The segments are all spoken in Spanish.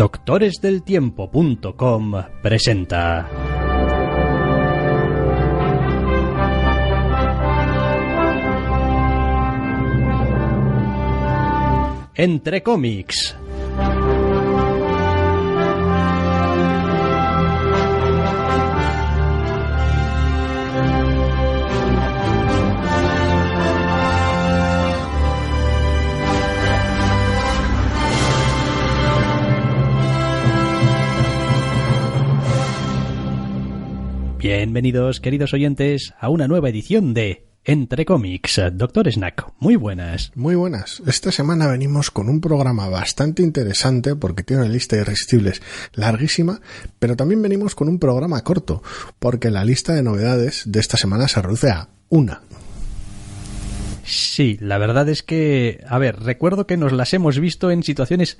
Doctoresdeltiempo.com presenta Entre cómics. Bienvenidos, queridos oyentes, a una nueva edición de Entre cómics. Doctor Snack, muy buenas. Muy buenas. Esta semana venimos con un programa bastante interesante porque tiene una lista de irresistibles larguísima, pero también venimos con un programa corto porque la lista de novedades de esta semana se reduce a una. Sí, la verdad es que, recuerdo que nos las hemos visto en situaciones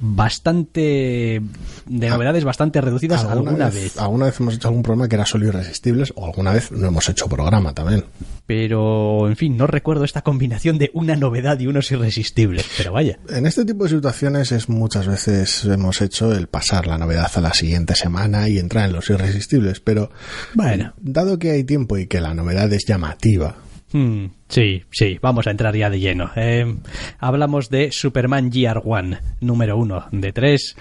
novedades bastante reducidas alguna vez. Alguna vez hemos hecho algún programa que era solo irresistibles, o alguna vez no hemos hecho programa también. Pero, en fin, no recuerdo esta combinación de una novedad y unos irresistibles, pero vaya. En este tipo de situaciones muchas veces hemos hecho el pasar la novedad a la siguiente semana y entrar en los irresistibles, pero bueno, dado que hay tiempo y que la novedad es llamativa. Sí, vamos a entrar ya de lleno. Hablamos de Superman Year-One, número 1 de 3,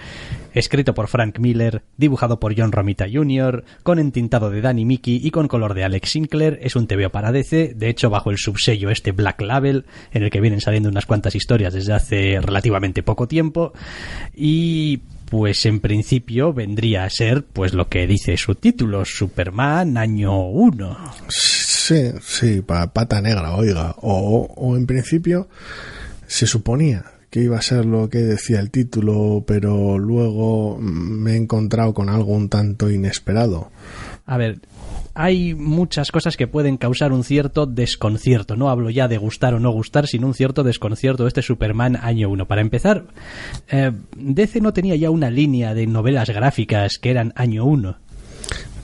escrito por Frank Miller, dibujado por John Romita Jr., con entintado de Danny Miki y con color de Alex Sinclair. Es un TVO para DC, de hecho bajo el subsello Black Label, en el que vienen saliendo unas cuantas historias desde hace relativamente poco tiempo, y pues en principio vendría a ser pues lo que dice su título, Superman Año 1. Sí, pata negra, oiga. O en principio se suponía que iba a ser lo que decía el título, pero luego me he encontrado con algo un tanto inesperado. A ver, hay muchas cosas que pueden causar un cierto desconcierto. No hablo ya de gustar o no gustar, sino un cierto desconcierto de este Superman Año 1. Para empezar, DC no tenía ya una línea de novelas gráficas que eran Año 1.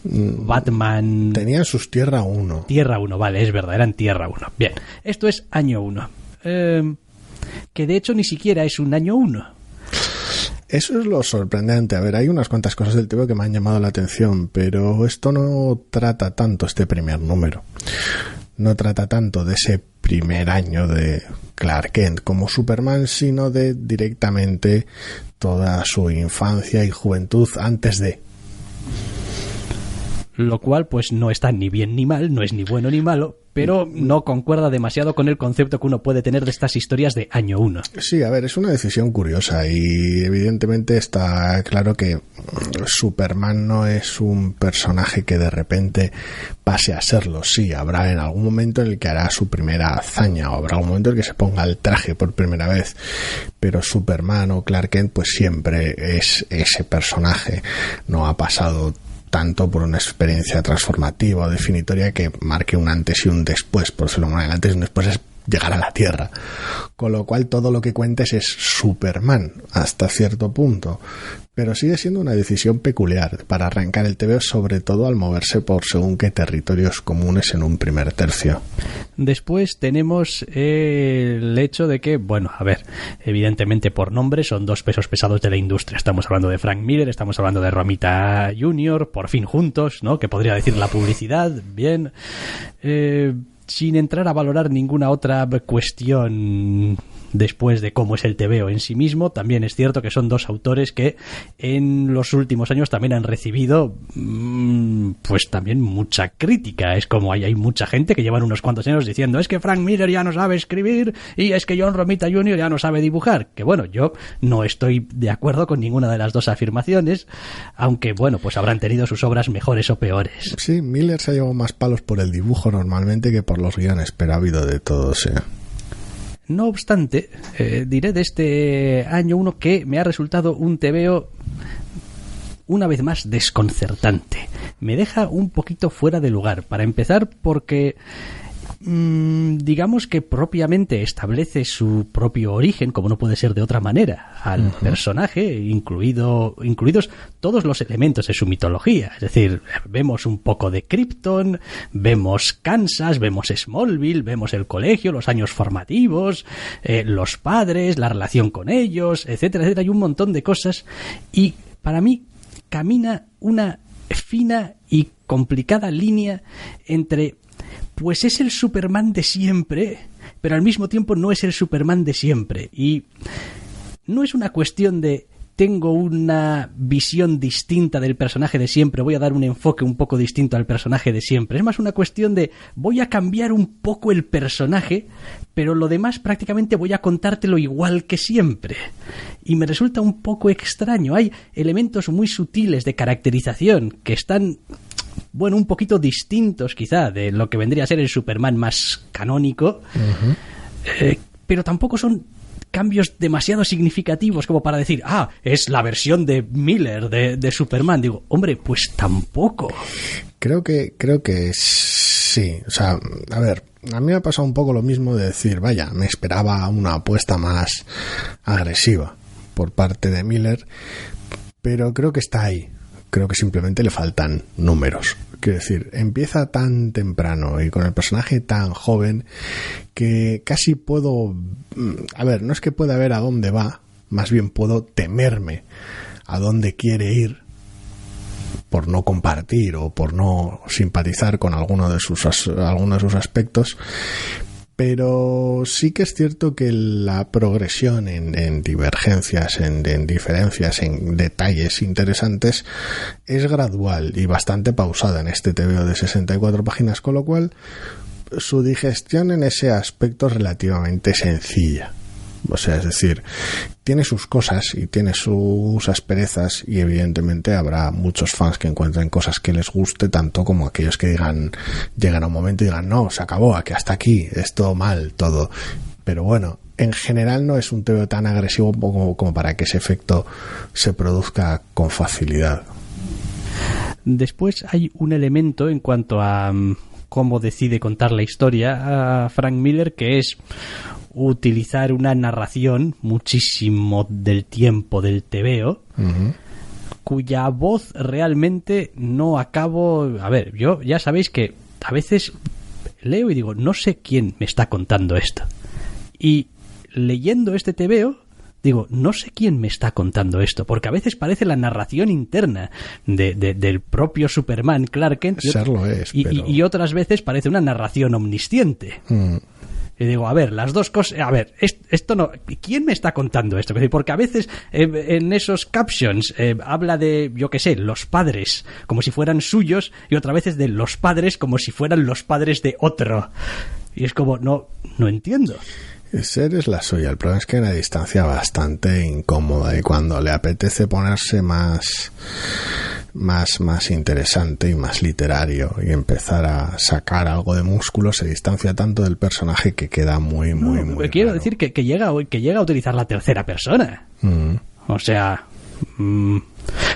Batman... Tenían sus Tierra 1. Tierra 1, vale, es verdad, eran Tierra 1. Bien, esto es Año 1. Que de hecho ni siquiera es un Año 1. Eso es lo sorprendente. A ver, hay unas cuantas cosas del TV que me han llamado la atención, pero esto no trata tanto este primer número. No trata tanto de ese primer año de Clark Kent como Superman, sino de directamente toda su infancia y juventud antes de... Lo cual pues no está ni bien ni mal, no es ni bueno ni malo, pero no concuerda demasiado con el concepto que uno puede tener de estas historias de Año 1. Sí, a ver, es una decisión curiosa y evidentemente está claro que Superman no es un personaje que de repente pase a serlo. Sí, habrá en algún momento en el que hará su primera hazaña o habrá algún momento en el que se ponga el traje por primera vez, pero Superman o Clark Kent pues siempre es ese personaje. No ha pasado tanto por una experiencia transformativa o definitoria que marque un antes y un después. Por eso el antes y un después es llegar a la Tierra, con lo cual todo lo que cuentes es Superman hasta cierto punto, pero sigue siendo una decisión peculiar para arrancar el TVO, sobre todo al moverse por según qué territorios comunes en un primer tercio. Después tenemos el hecho de que, evidentemente por nombre son dos pesos pesados de la industria. Estamos hablando de Frank Miller, estamos hablando de Romita Jr., por fin juntos, ¿no? Que podría decir la publicidad, bien. Sin entrar a valorar ninguna otra cuestión después de cómo es el TVO en sí mismo, también es cierto que son dos autores que en los últimos años también han recibido pues también mucha crítica. Es como hay mucha gente que llevan unos cuantos años diciendo es que Frank Miller ya no sabe escribir y es que John Romita Jr. ya no sabe dibujar, que bueno, yo no estoy de acuerdo con ninguna de las dos afirmaciones, aunque bueno, pues habrán tenido sus obras mejores o peores. Sí, Miller se ha llevado más palos por el dibujo normalmente que por los guiones, pero ha habido de todo, sí. No obstante, diré de este Año 1 que me ha resultado un TVO una vez más desconcertante. Me deja un poquito fuera de lugar. Para empezar, porque digamos que propiamente establece su propio origen, como no puede ser de otra manera, al personaje, incluidos todos los elementos de su mitología. Es decir, vemos un poco de Krypton, vemos Kansas, vemos Smallville, vemos el colegio, los años formativos, los padres, la relación con ellos, etcétera, etcétera. Hay un montón de cosas y para mí camina una fina y complicada línea entre, pues es el Superman de siempre, pero al mismo tiempo no es el Superman de siempre. Y no es una cuestión de tengo una visión distinta del personaje de siempre, voy a dar un enfoque un poco distinto al personaje de siempre. Es más una cuestión de voy a cambiar un poco el personaje, pero lo demás prácticamente voy a contártelo igual que siempre. Y me resulta un poco extraño. Hay elementos muy sutiles de caracterización que están, bueno, un poquito distintos quizá de lo que vendría a ser el Superman más canónico, pero tampoco son cambios demasiado significativos como para decir, es la versión de Miller de Superman. Digo, hombre, pues tampoco. Creo que sí. O sea, a ver, a mí me ha pasado un poco lo mismo de decir, vaya, me esperaba una apuesta más agresiva por parte de Miller, pero creo que está ahí. Creo que simplemente le faltan números. Quiero decir, empieza tan temprano y con el personaje tan joven que casi puedo... A ver, no es que pueda ver a dónde va, más bien puedo temerme a dónde quiere ir por no compartir o por no simpatizar con alguno de sus aspectos. Pero sí que es cierto que la progresión en divergencias, en diferencias, en detalles interesantes es gradual y bastante pausada en este TVO de 64 páginas, con lo cual su digestión en ese aspecto es relativamente sencilla. O sea, es decir, tiene sus cosas y tiene sus asperezas y evidentemente habrá muchos fans que encuentren cosas que les guste, tanto como aquellos que llegan a un momento y digan, no, se acabó, que hasta aquí, esto mal, todo. Pero bueno, en general no es un TVO tan agresivo como para que ese efecto se produzca con facilidad. Después hay un elemento en cuanto a cómo decide contar la historia a Frank Miller, que es utilizar una narración muchísimo del tiempo del TVO, cuya voz realmente no acabo... A ver, yo ya sabéis que a veces leo y digo, no sé quién me está contando esto. Y leyendo este TVO, digo, no sé quién me está contando esto, porque a veces parece la narración interna del propio Superman, Clark Kent, y otras veces parece una narración omnisciente. Y digo, a ver, las dos cosas... A ver, esto no... ¿Quién me está contando esto? Porque a veces en esos captions habla de, yo qué sé, los padres como si fueran suyos, y otra vez es de los padres como si fueran los padres de otro. Y es como, no entiendo. Ser es la suya. El problema es que hay una distancia bastante incómoda y cuando le apetece ponerse más interesante y más literario y empezar a sacar algo de músculo, se distancia tanto del personaje que queda muy quiero raro. decir que llega a utilizar la tercera persona. O sea...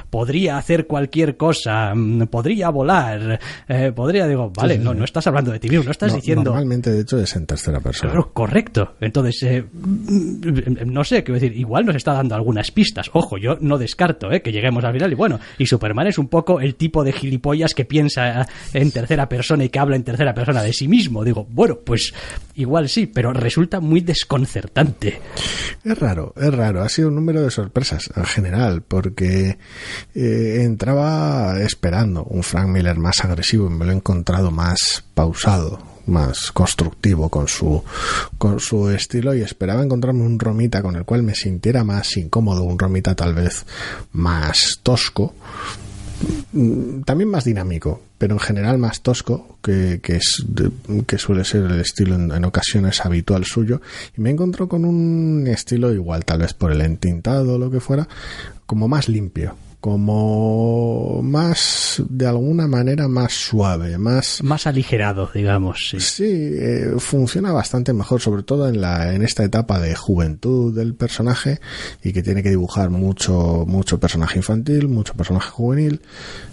podría hacer cualquier cosa, podría volar, digo, vale, sí. No estás hablando de ti mismo, no estás diciendo... Normalmente, de hecho, es en tercera persona. Claro, correcto. Entonces, no sé, quiero decir, igual nos está dando algunas pistas. Ojo, yo no descarto que lleguemos al final y bueno, y Superman es un poco el tipo de gilipollas que piensa en tercera persona y que habla en tercera persona de sí mismo. Digo, bueno, pues igual sí, pero resulta muy desconcertante. Es raro, ha sido un número de sorpresas en general, porque entraba esperando un Frank Miller más agresivo y me lo he encontrado más pausado, más constructivo con su estilo, y esperaba encontrarme un Romita con el cual me sintiera más incómodo, un Romita tal vez más tosco, también más dinámico, pero en general más tosco, que suele ser el estilo en ocasiones habitual suyo, y me encontró con un estilo igual, tal vez por el entintado o lo que fuera, como más limpio, como más, de alguna manera, más suave, más aligerado, digamos. Sí, funciona bastante mejor, sobre todo en esta etapa de juventud del personaje, y que tiene que dibujar mucho personaje infantil, mucho personaje juvenil.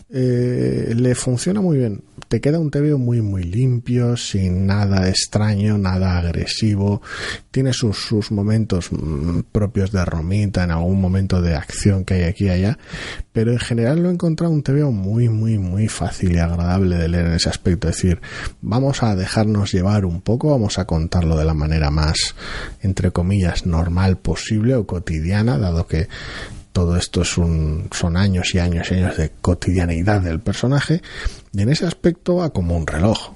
Le funciona muy bien. te queda un TVO muy muy limpio, sin nada extraño, nada agresivo. Tiene sus momentos propios de Romita, en algún momento de acción que hay aquí y allá, pero en general lo he encontrado un TVO muy muy muy fácil y agradable de leer en ese aspecto. Es decir, vamos a dejarnos llevar un poco, vamos a contarlo de la manera más, entre comillas, normal posible o cotidiana, dado que todo esto son años y años y años de cotidianeidad del personaje, y en ese aspecto va como un reloj.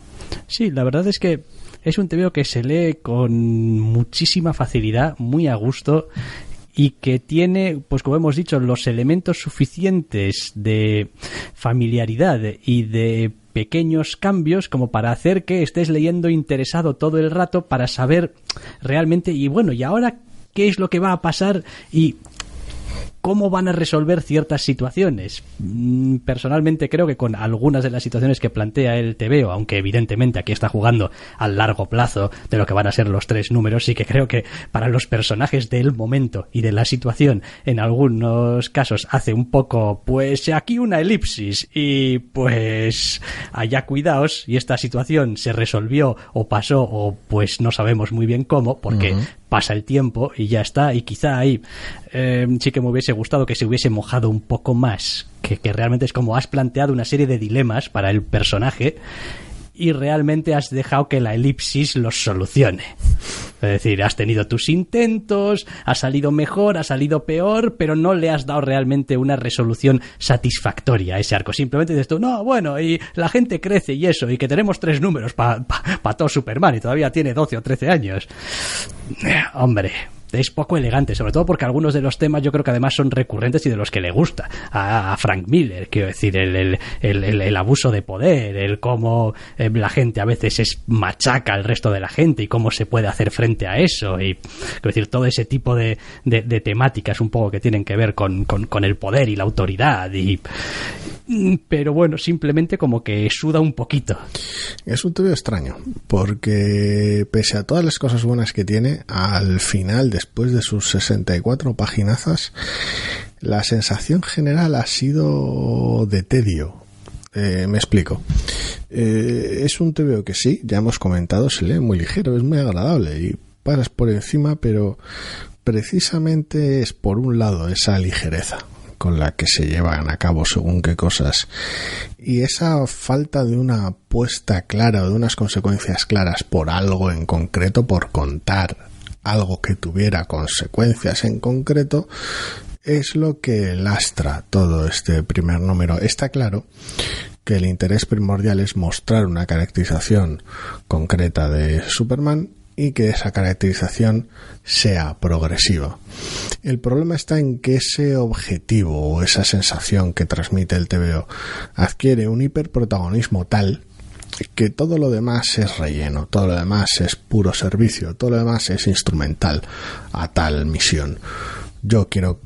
Sí, la verdad es que es un TVO que se lee con muchísima facilidad, muy a gusto, y que tiene, pues como hemos dicho, los elementos suficientes de familiaridad y de pequeños cambios como para hacer que estés leyendo interesado todo el rato para saber realmente, y bueno, ¿y ahora qué es lo que va a pasar? Y cómo van a resolver ciertas situaciones. Personalmente creo que con algunas de las situaciones que plantea el TVO, aunque evidentemente aquí está jugando al largo plazo de lo que van a ser los 3 números, sí que creo que para los personajes del momento y de la situación, en algunos casos hace un poco, pues aquí una elipsis y pues allá cuidaos, y esta situación se resolvió o pasó o pues no sabemos muy bien cómo, porque pasa el tiempo y ya está, y quizá ahí sí que me hubiese gustado que se hubiese mojado un poco más, que realmente es como has planteado una serie de dilemas para el personaje y realmente has dejado que la elipsis los solucione. Es decir, has tenido tus intentos, ha salido mejor, ha salido peor, pero no le has dado realmente una resolución satisfactoria a ese arco. Simplemente dices tú, no, bueno, y la gente crece y eso, y que tenemos 3 números para todo Superman y todavía tiene 12 o 13 años. Hombre, es poco elegante, sobre todo porque algunos de los temas yo creo que además son recurrentes y de los que le gusta a Frank Miller, quiero decir, el abuso de poder, el cómo la gente a veces machaca al resto de la gente y cómo se puede hacer frente a eso, y quiero decir, todo ese tipo de temáticas un poco que tienen que ver con el poder y la autoridad, pero bueno, simplemente como que suda un poquito. Es un TVO extraño, porque pese a todas las cosas buenas que tiene, al final, después de sus 64 paginazas, la sensación general ha sido de tedio. Me explico. Es un TVO que sí, ya hemos comentado, se lee muy ligero, es muy agradable y pasas por encima, pero precisamente es por un lado esa ligereza con la que se llevan a cabo según qué cosas y esa falta de una puesta clara o de unas consecuencias claras por algo en concreto, por contar algo que tuviera consecuencias en concreto, es lo que lastra todo este primer número. Está claro que el interés primordial es mostrar una caracterización concreta de Superman y que esa caracterización sea progresiva. El problema está en que ese objetivo o esa sensación que transmite el TVO adquiere un hiperprotagonismo tal que todo lo demás es relleno, todo lo demás es puro servicio, todo lo demás es instrumental a tal misión. Yo quiero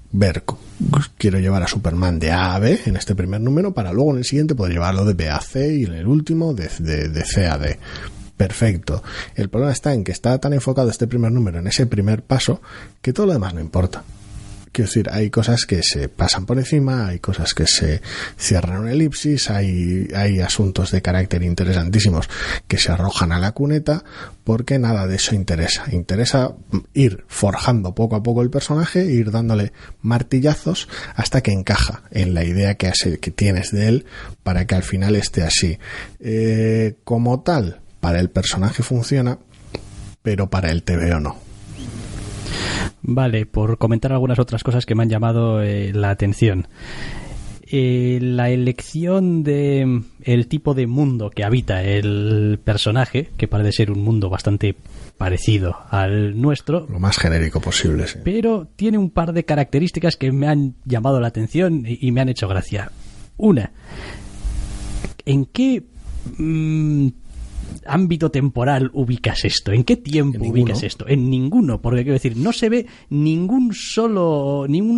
llevar a Superman de A a B en este primer número para luego en el siguiente poder llevarlo de B a C y en el último de C a D. Perfecto. El problema está en que está tan enfocado este primer número en ese primer paso que todo lo demás no importa. Quiero decir, hay cosas que se pasan por encima, hay cosas que se cierran una elipsis, hay asuntos de carácter interesantísimos que se arrojan a la cuneta porque nada de eso interesa. Interesa ir forjando poco a poco el personaje, ir dándole martillazos hasta que encaja en la idea que tienes de él para que al final esté así. Como tal, para el personaje funciona, pero para el TVO no. Vale, por comentar algunas otras cosas que me han llamado la atención. La elección de el tipo de mundo que habita el personaje, que parece ser un mundo bastante parecido al nuestro. Lo más genérico posible, sí. Pero tiene un par de características que me han llamado la atención y me han hecho gracia. Una, ¿en qué ámbito temporal ubicas esto? ¿En qué tiempo ubicas esto? En ninguno, porque quiero decir, no se ve ninguna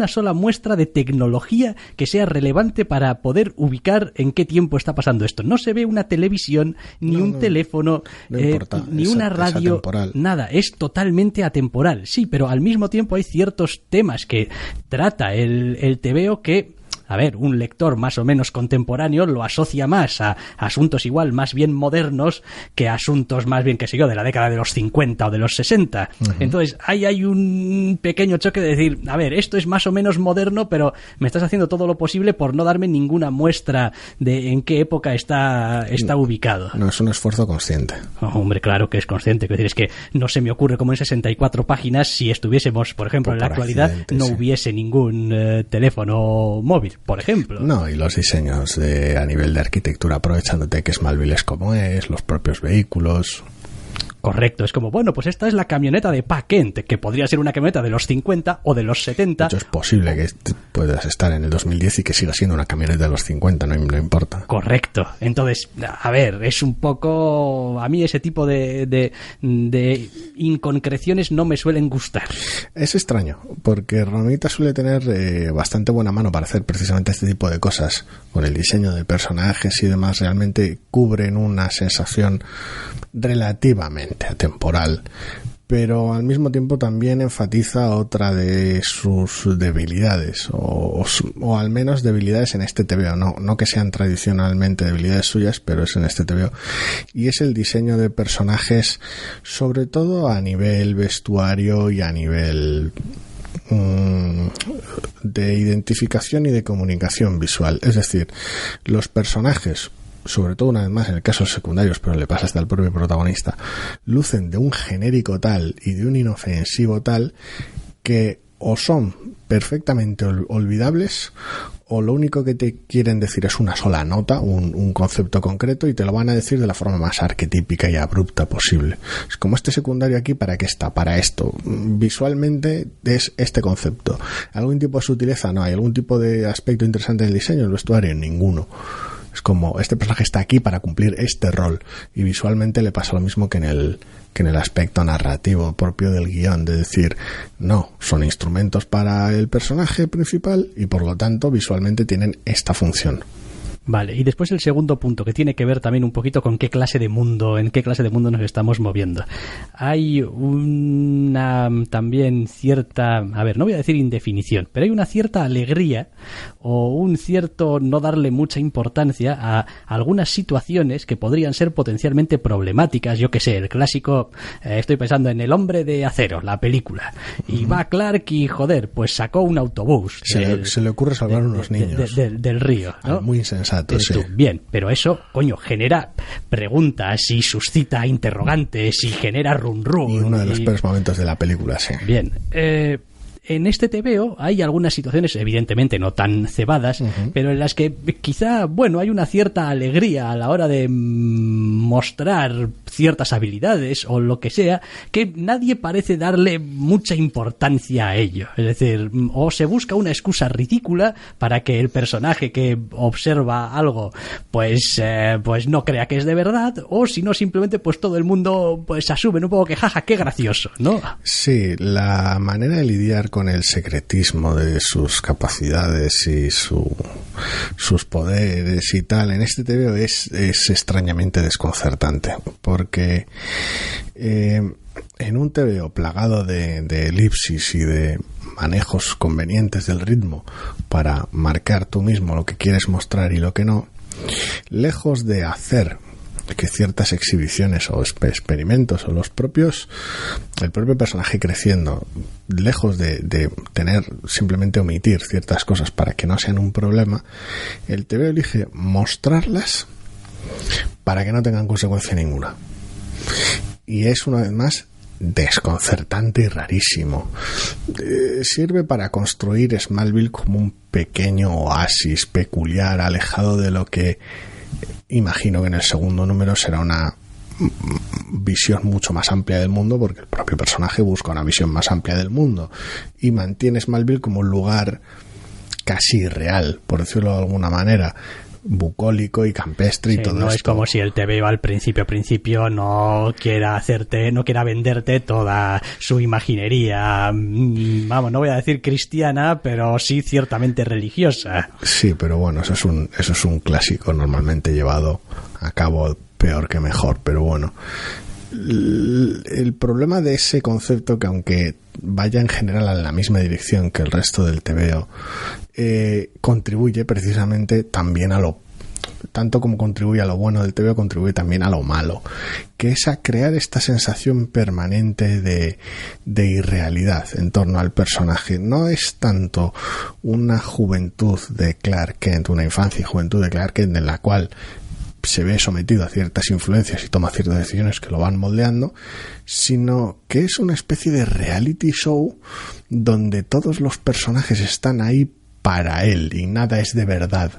sola muestra de tecnología que sea relevante para poder ubicar en qué tiempo está pasando esto. No se ve una televisión, ni un teléfono, ni una radio, nada. Es totalmente atemporal. Sí, pero al mismo tiempo hay ciertos temas que trata el TVO que a ver, un lector más o menos contemporáneo lo asocia más a asuntos igual más bien modernos que a asuntos más bien, que sé yo, de la década de los 50 o de los 60. Entonces, ahí hay un pequeño choque de decir, a ver, esto es más o menos moderno, pero me estás haciendo todo lo posible por no darme ninguna muestra de en qué época está ubicado. No, es un esfuerzo consciente. Oh, hombre, claro que es consciente. Es que no se me ocurre cómo en 64 páginas, si estuviésemos, por ejemplo, en la actualidad, no hubiese ningún teléfono móvil, por ejemplo. No, y los diseños a nivel de arquitectura, aprovechándote que Smallville es como es, los propios vehículos. Correcto, es como, bueno, pues esta es la camioneta de Pa Kent, que podría ser una camioneta de los 50 o de los 70. De hecho, es posible que puedas estar en el 2010 y que siga siendo una camioneta de los 50, no importa. Correcto. Entonces, a ver, es un poco... A mí ese tipo de inconcreciones no me suelen gustar. Es extraño, porque Romita suele tener bastante buena mano para hacer precisamente este tipo de cosas. Con el diseño de personajes y demás, realmente cubren una sensación relativamente atemporal, pero al mismo tiempo también enfatiza otra de sus debilidades, o al menos debilidades en este TVO, no que sean tradicionalmente debilidades suyas, pero es en este TVO, y es el diseño de personajes, sobre todo a nivel vestuario y a nivel de identificación y de comunicación visual. Es decir, los personajes, sobre todo una vez más en el caso de los secundarios, pero le pasa hasta el propio protagonista, lucen de un genérico tal y de un inofensivo tal que o son perfectamente olvidables, o lo único que te quieren decir es una sola nota, un concepto concreto, y te lo van a decir de la forma más arquetípica y abrupta posible. Es como este secundario aquí, ¿para qué está? Para esto. Visualmente es este concepto. ¿Algún tipo de sutileza? No. ¿Hay algún tipo de aspecto interesante del diseño del vestuario? Ninguno. Es como, este personaje está aquí para cumplir este rol, y visualmente le pasa lo mismo que en el aspecto narrativo propio del guión, de decir, no, son instrumentos para el personaje principal y por lo tanto visualmente tienen esta función. Vale, y después el segundo punto, que tiene que ver también un poquito con en qué clase de mundo nos estamos moviendo. Hay una también cierta, a ver, no voy a decir indefinición, pero hay una cierta alegría o un cierto no darle mucha importancia a algunas situaciones que podrían ser potencialmente problemáticas. Yo que sé, el clásico, estoy pensando en El Hombre de Acero, la película, y va Clark y joder, pues sacó un autobús. Se le ocurre salvar unos niños del río, ¿no? Muy insensato. Sí. Bien, pero eso, coño, genera preguntas y suscita interrogantes y genera run. Y uno de los peores momentos de la película, sí. Bien, en este TVO hay algunas situaciones, evidentemente no tan cebadas, pero en las que quizá, bueno, hay una cierta alegría a la hora de mostrar ciertas habilidades o lo que sea, que nadie parece darle mucha importancia a ello. Es decir, o se busca una excusa ridícula para que el personaje que observa algo pues no crea que es de verdad, o si no, simplemente pues todo el mundo pues asume un poco que jaja, qué gracioso, ¿no? Sí, la manera de lidiar con el secretismo de sus capacidades y sus poderes y tal en este TVO es extrañamente desconcertante, porque en un TVO plagado de elipsis y de manejos convenientes del ritmo para marcar tú mismo lo que quieres mostrar y lo que no, lejos de hacer que ciertas exhibiciones o experimentos o el propio personaje creciendo, lejos de tener, simplemente omitir ciertas cosas para que no sean un problema, el TVO elige mostrarlas para que no tengan consecuencia ninguna, y es una vez más desconcertante y rarísimo. Sirve para construir Smallville como un pequeño oasis peculiar, alejado de lo que imagino que en el segundo número será una visión mucho más amplia del mundo, porque el propio personaje busca una visión más amplia del mundo y mantiene Smallville como un lugar casi irreal, por decirlo de alguna manera, bucólico y campestre, y todo no esto. Es como si el TVO al principio no quiera venderte toda su imaginería, vamos, no voy a decir cristiana, pero sí ciertamente religiosa. Sí, pero bueno, eso es un clásico normalmente llevado a cabo peor que mejor, pero bueno. El problema de ese concepto, que aunque vaya en general en la misma dirección que el resto del TVO, contribuye precisamente también a lo, tanto como contribuye a lo bueno del TVO, contribuye también a lo malo, que es a crear esta sensación permanente de irrealidad en torno al personaje. No es tanto una juventud de Clark Kent, una infancia y juventud de Clark Kent en la cual se ve sometido a ciertas influencias y toma ciertas decisiones que lo van moldeando, sino que es una especie de reality show donde todos los personajes están ahí para él y nada es de verdad.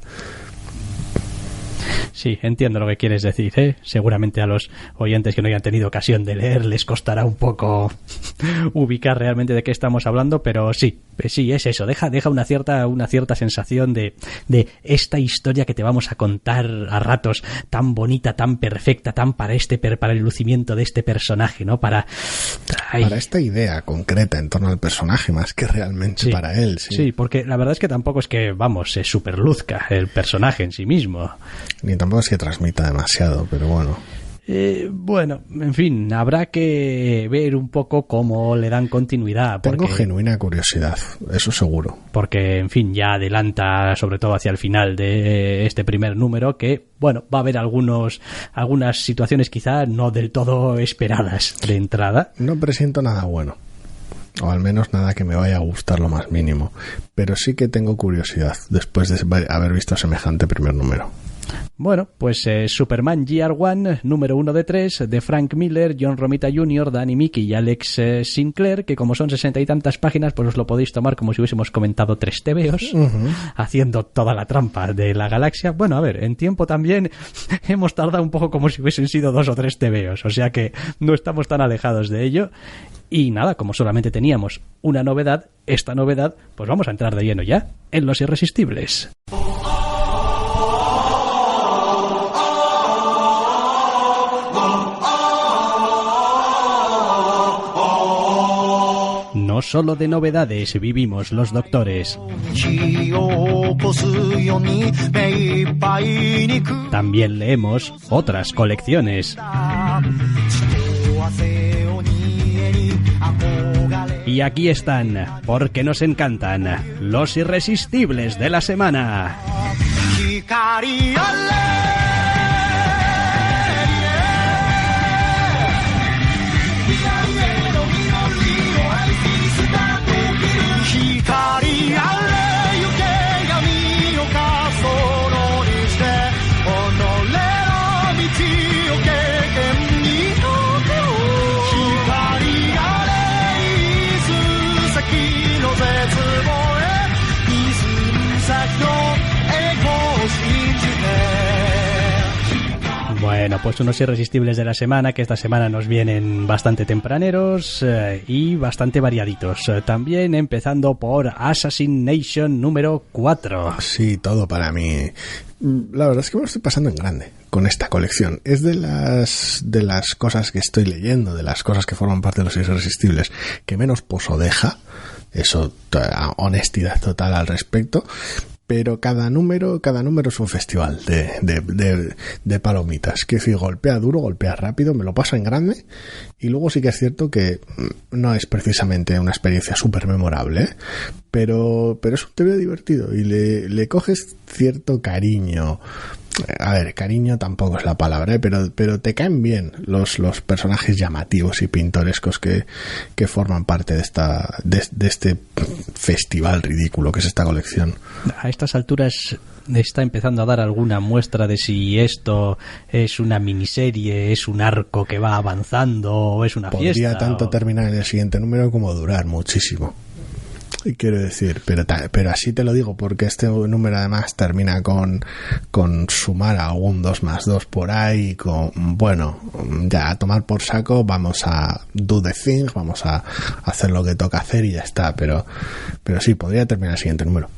Sí, entiendo lo que quieres decir, ¿eh? Seguramente a los oyentes que no hayan tenido ocasión de leer les costará un poco ubicar realmente de qué estamos hablando, pero sí, es eso, deja una cierta sensación de esta historia que te vamos a contar a ratos, tan bonita, tan perfecta, tan para el lucimiento de este personaje, ¿no? Para esta idea concreta en torno al personaje más que realmente sí, para él. Sí, porque la verdad es que tampoco es que, se superluzca el personaje en sí mismo. Ni tampoco es que transmita demasiado, pero bueno. Bueno, en fin, habrá que ver un poco cómo le dan continuidad. Tengo genuina curiosidad, eso seguro. Porque, en fin, ya adelanta, sobre todo hacia el final de este primer número, que, bueno, va a haber algunas situaciones quizá no del todo esperadas de entrada. No presiento nada bueno, o al menos nada que me vaya a gustar lo más mínimo, pero sí que tengo curiosidad después de haber visto semejante primer número. Bueno, pues Superman GR1, número 1 de 3, de Frank Miller, John Romita Jr., Danny Miki y Alex Sinclair, que como son 60 y tantas páginas, pues os lo podéis tomar como si hubiésemos comentado 3 TVOs, haciendo toda la trampa de la galaxia. Bueno, a ver, en tiempo también hemos tardado un poco como si hubiesen sido 2 o 3 TVOs, o sea que no estamos tan alejados de ello. Y nada, como solamente teníamos una novedad, esta novedad, pues vamos a entrar de lleno ya en Los Irresistibles. No solo de novedades vivimos los doctores. También leemos otras colecciones. Y aquí están, porque nos encantan, los irresistibles de la semana. Bueno, pues unos irresistibles de la semana, que esta semana nos vienen bastante tempraneros y bastante variaditos. También empezando por Assassin Nation número 4. Sí, todo para mí. La verdad es que me lo estoy pasando en grande con esta colección. Es de las cosas que estoy leyendo, de las cosas que forman parte de los irresistibles, que menos poso deja. Eso, honestidad total al respecto. Pero cada número es un festival de palomitas. Que si golpea duro, golpea rápido, me lo paso en grande. Y luego sí que es cierto que no es precisamente una experiencia súper memorable, ¿eh? Pero es un TV divertido y le coges cierto cariño. A ver, cariño tampoco es la palabra, ¿eh? pero te caen bien los personajes llamativos y pintorescos que forman parte de este festival ridículo que es esta colección. A estas alturas está empezando a dar alguna muestra de si esto es una miniserie, es un arco que va avanzando o es una fiesta. Podría tanto terminar en el siguiente número como durar muchísimo. Quiero decir, pero así te lo digo, porque este número además termina con sumar algún 2+2 por ahí, bueno, ya a tomar por saco, vamos a do the thing, vamos a hacer lo que toca hacer y ya está, pero sí, podría terminar el siguiente número.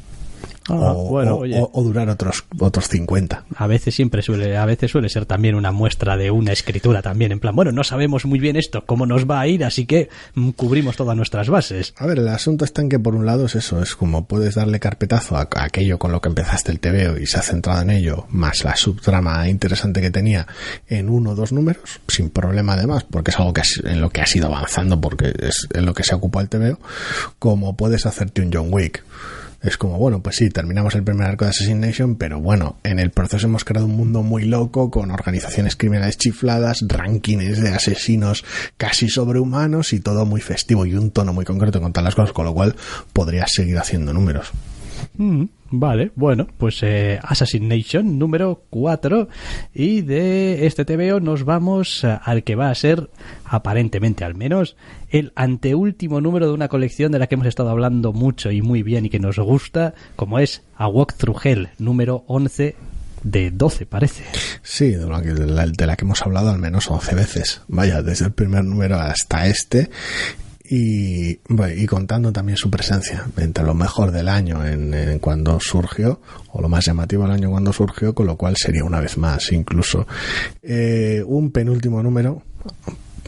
o durar otros 50. A veces suele ser también una muestra de una escritura también, en plan, bueno, no sabemos muy bien esto, cómo nos va a ir, así que cubrimos todas nuestras bases. A ver, el asunto está en que por un lado es eso, es como puedes darle carpetazo a aquello con lo que empezaste el TVO y se ha centrado en ello, más la subtrama interesante que tenía en 1 o 2 números, sin problema además, porque es algo en lo que has ido avanzando, porque es en lo que se ocupa el TVO, como puedes hacerte un John Wick. Es como, bueno, pues sí, terminamos el primer arco de Assassination, pero bueno, en el proceso hemos creado un mundo muy loco, con organizaciones criminales chifladas, rankings de asesinos casi sobrehumanos y todo muy festivo y un tono muy concreto con todas las cosas, con lo cual podrías seguir haciendo números. Vale, bueno, pues Assassination número 4, y de este TVO nos vamos al que va a ser, aparentemente al menos, el anteúltimo número de una colección de la que hemos estado hablando mucho y muy bien y que nos gusta, como es A Walk Through Hell número 11 de 12, parece. Sí, de la que hemos hablado al menos 11 veces. Vaya, desde el primer número hasta este. Y contando también su presencia entre lo mejor del año en cuando surgió, o lo más llamativo del año cuando surgió, con lo cual sería una vez más incluso un penúltimo número,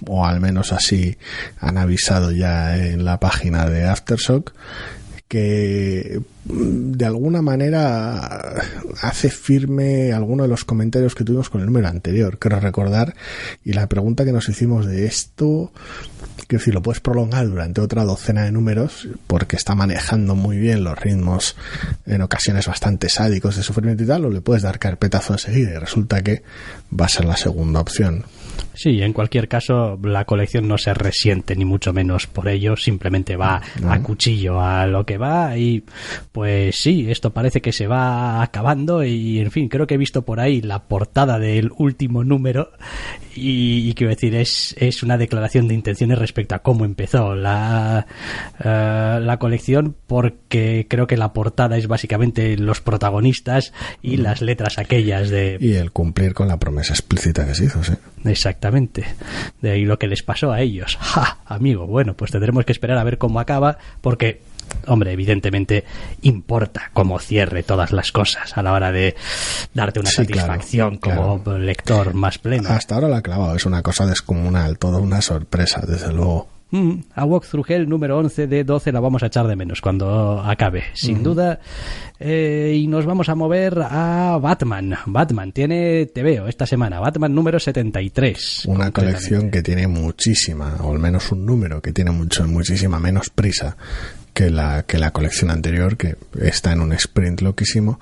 o al menos así han avisado ya en la página de Aftershock, que de alguna manera hace firme alguno de los comentarios que tuvimos con el número anterior, creo recordar, y la pregunta que nos hicimos de esto, quiero decir, lo puedes prolongar durante otra docena de números porque está manejando muy bien los ritmos en ocasiones bastante sádicos de sufrimiento y tal, o le puedes dar carpetazo enseguida y resulta que va a ser la segunda opción. Sí, en cualquier caso la colección no se resiente ni mucho menos por ello, simplemente va a cuchillo a lo que va, y pues sí, esto parece que se va acabando, y en fin, creo que he visto por ahí la portada del último número y quiero decir, es una declaración de intenciones respecto a cómo empezó la colección, porque creo que la portada es básicamente los protagonistas y las letras aquellas de... Y el cumplir con la promesa explícita que se hizo, sí. Exactamente, de ahí lo que les pasó a ellos. ¡Ja! Amigo, bueno, pues tendremos que esperar a ver cómo acaba, porque, hombre, evidentemente importa cómo cierre todas las cosas a la hora de darte una satisfacción como lector más pleno. Hasta ahora la ha clavado, es una cosa descomunal, toda una sorpresa, desde luego. A Walk Through Hell número 11 de 12 la vamos a echar de menos cuando acabe, sin duda. Y nos vamos a mover a Batman. Batman tiene TVO esta semana, Batman número 73. Una colección que tiene muchísima, o al menos un número que tiene muchísima menos prisa que la colección anterior, que está en un sprint loquísimo,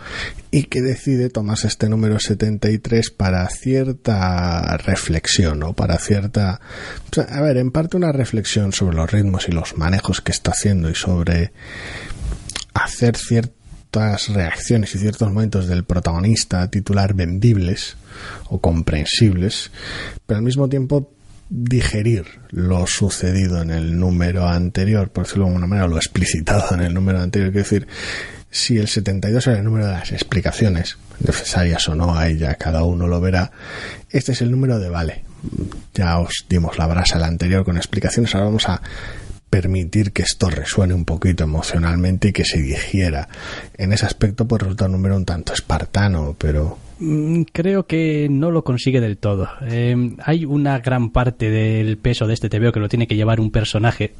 y que decide tomarse este número 73 para cierta reflexión, o para cierta... O sea, a ver, en parte una reflexión sobre los ritmos y los manejos que está haciendo, y sobre hacer ciertas reacciones y ciertos momentos del protagonista titular vendibles o comprensibles, pero al mismo tiempo digerir lo sucedido en el número anterior, por decirlo de alguna manera, lo explicitado en el número anterior. Quiero decir, si el 72 era el número de las explicaciones, necesarias o no, ahí ya cada uno lo verá, este es el número de vale, ya os dimos la brasa el anterior con explicaciones, ahora vamos a permitir que esto resuene un poquito emocionalmente y que se digiera. En ese aspecto pues resulta un número un tanto espartano, pero... Creo que no lo consigue del todo. Hay una gran parte del peso de este TVO que lo tiene que llevar un personaje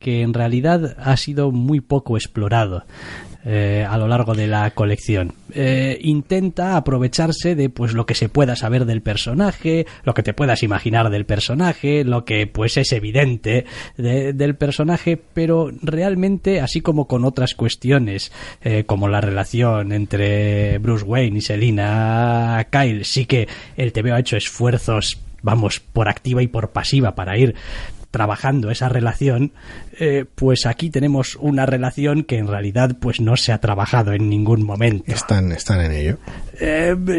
que en realidad ha sido muy poco explorado a lo largo de la colección. Intenta aprovecharse de pues lo que se pueda saber del personaje, lo que te puedas imaginar del personaje, lo que pues es evidente del personaje, pero realmente, así como con otras cuestiones como la relación entre Bruce Wayne y Selina Kyle, sí que el TVO ha hecho esfuerzos, vamos, por activa y por pasiva para ir trabajando esa relación, pues aquí tenemos una relación que en realidad pues no se ha trabajado en ningún momento. Están en ello.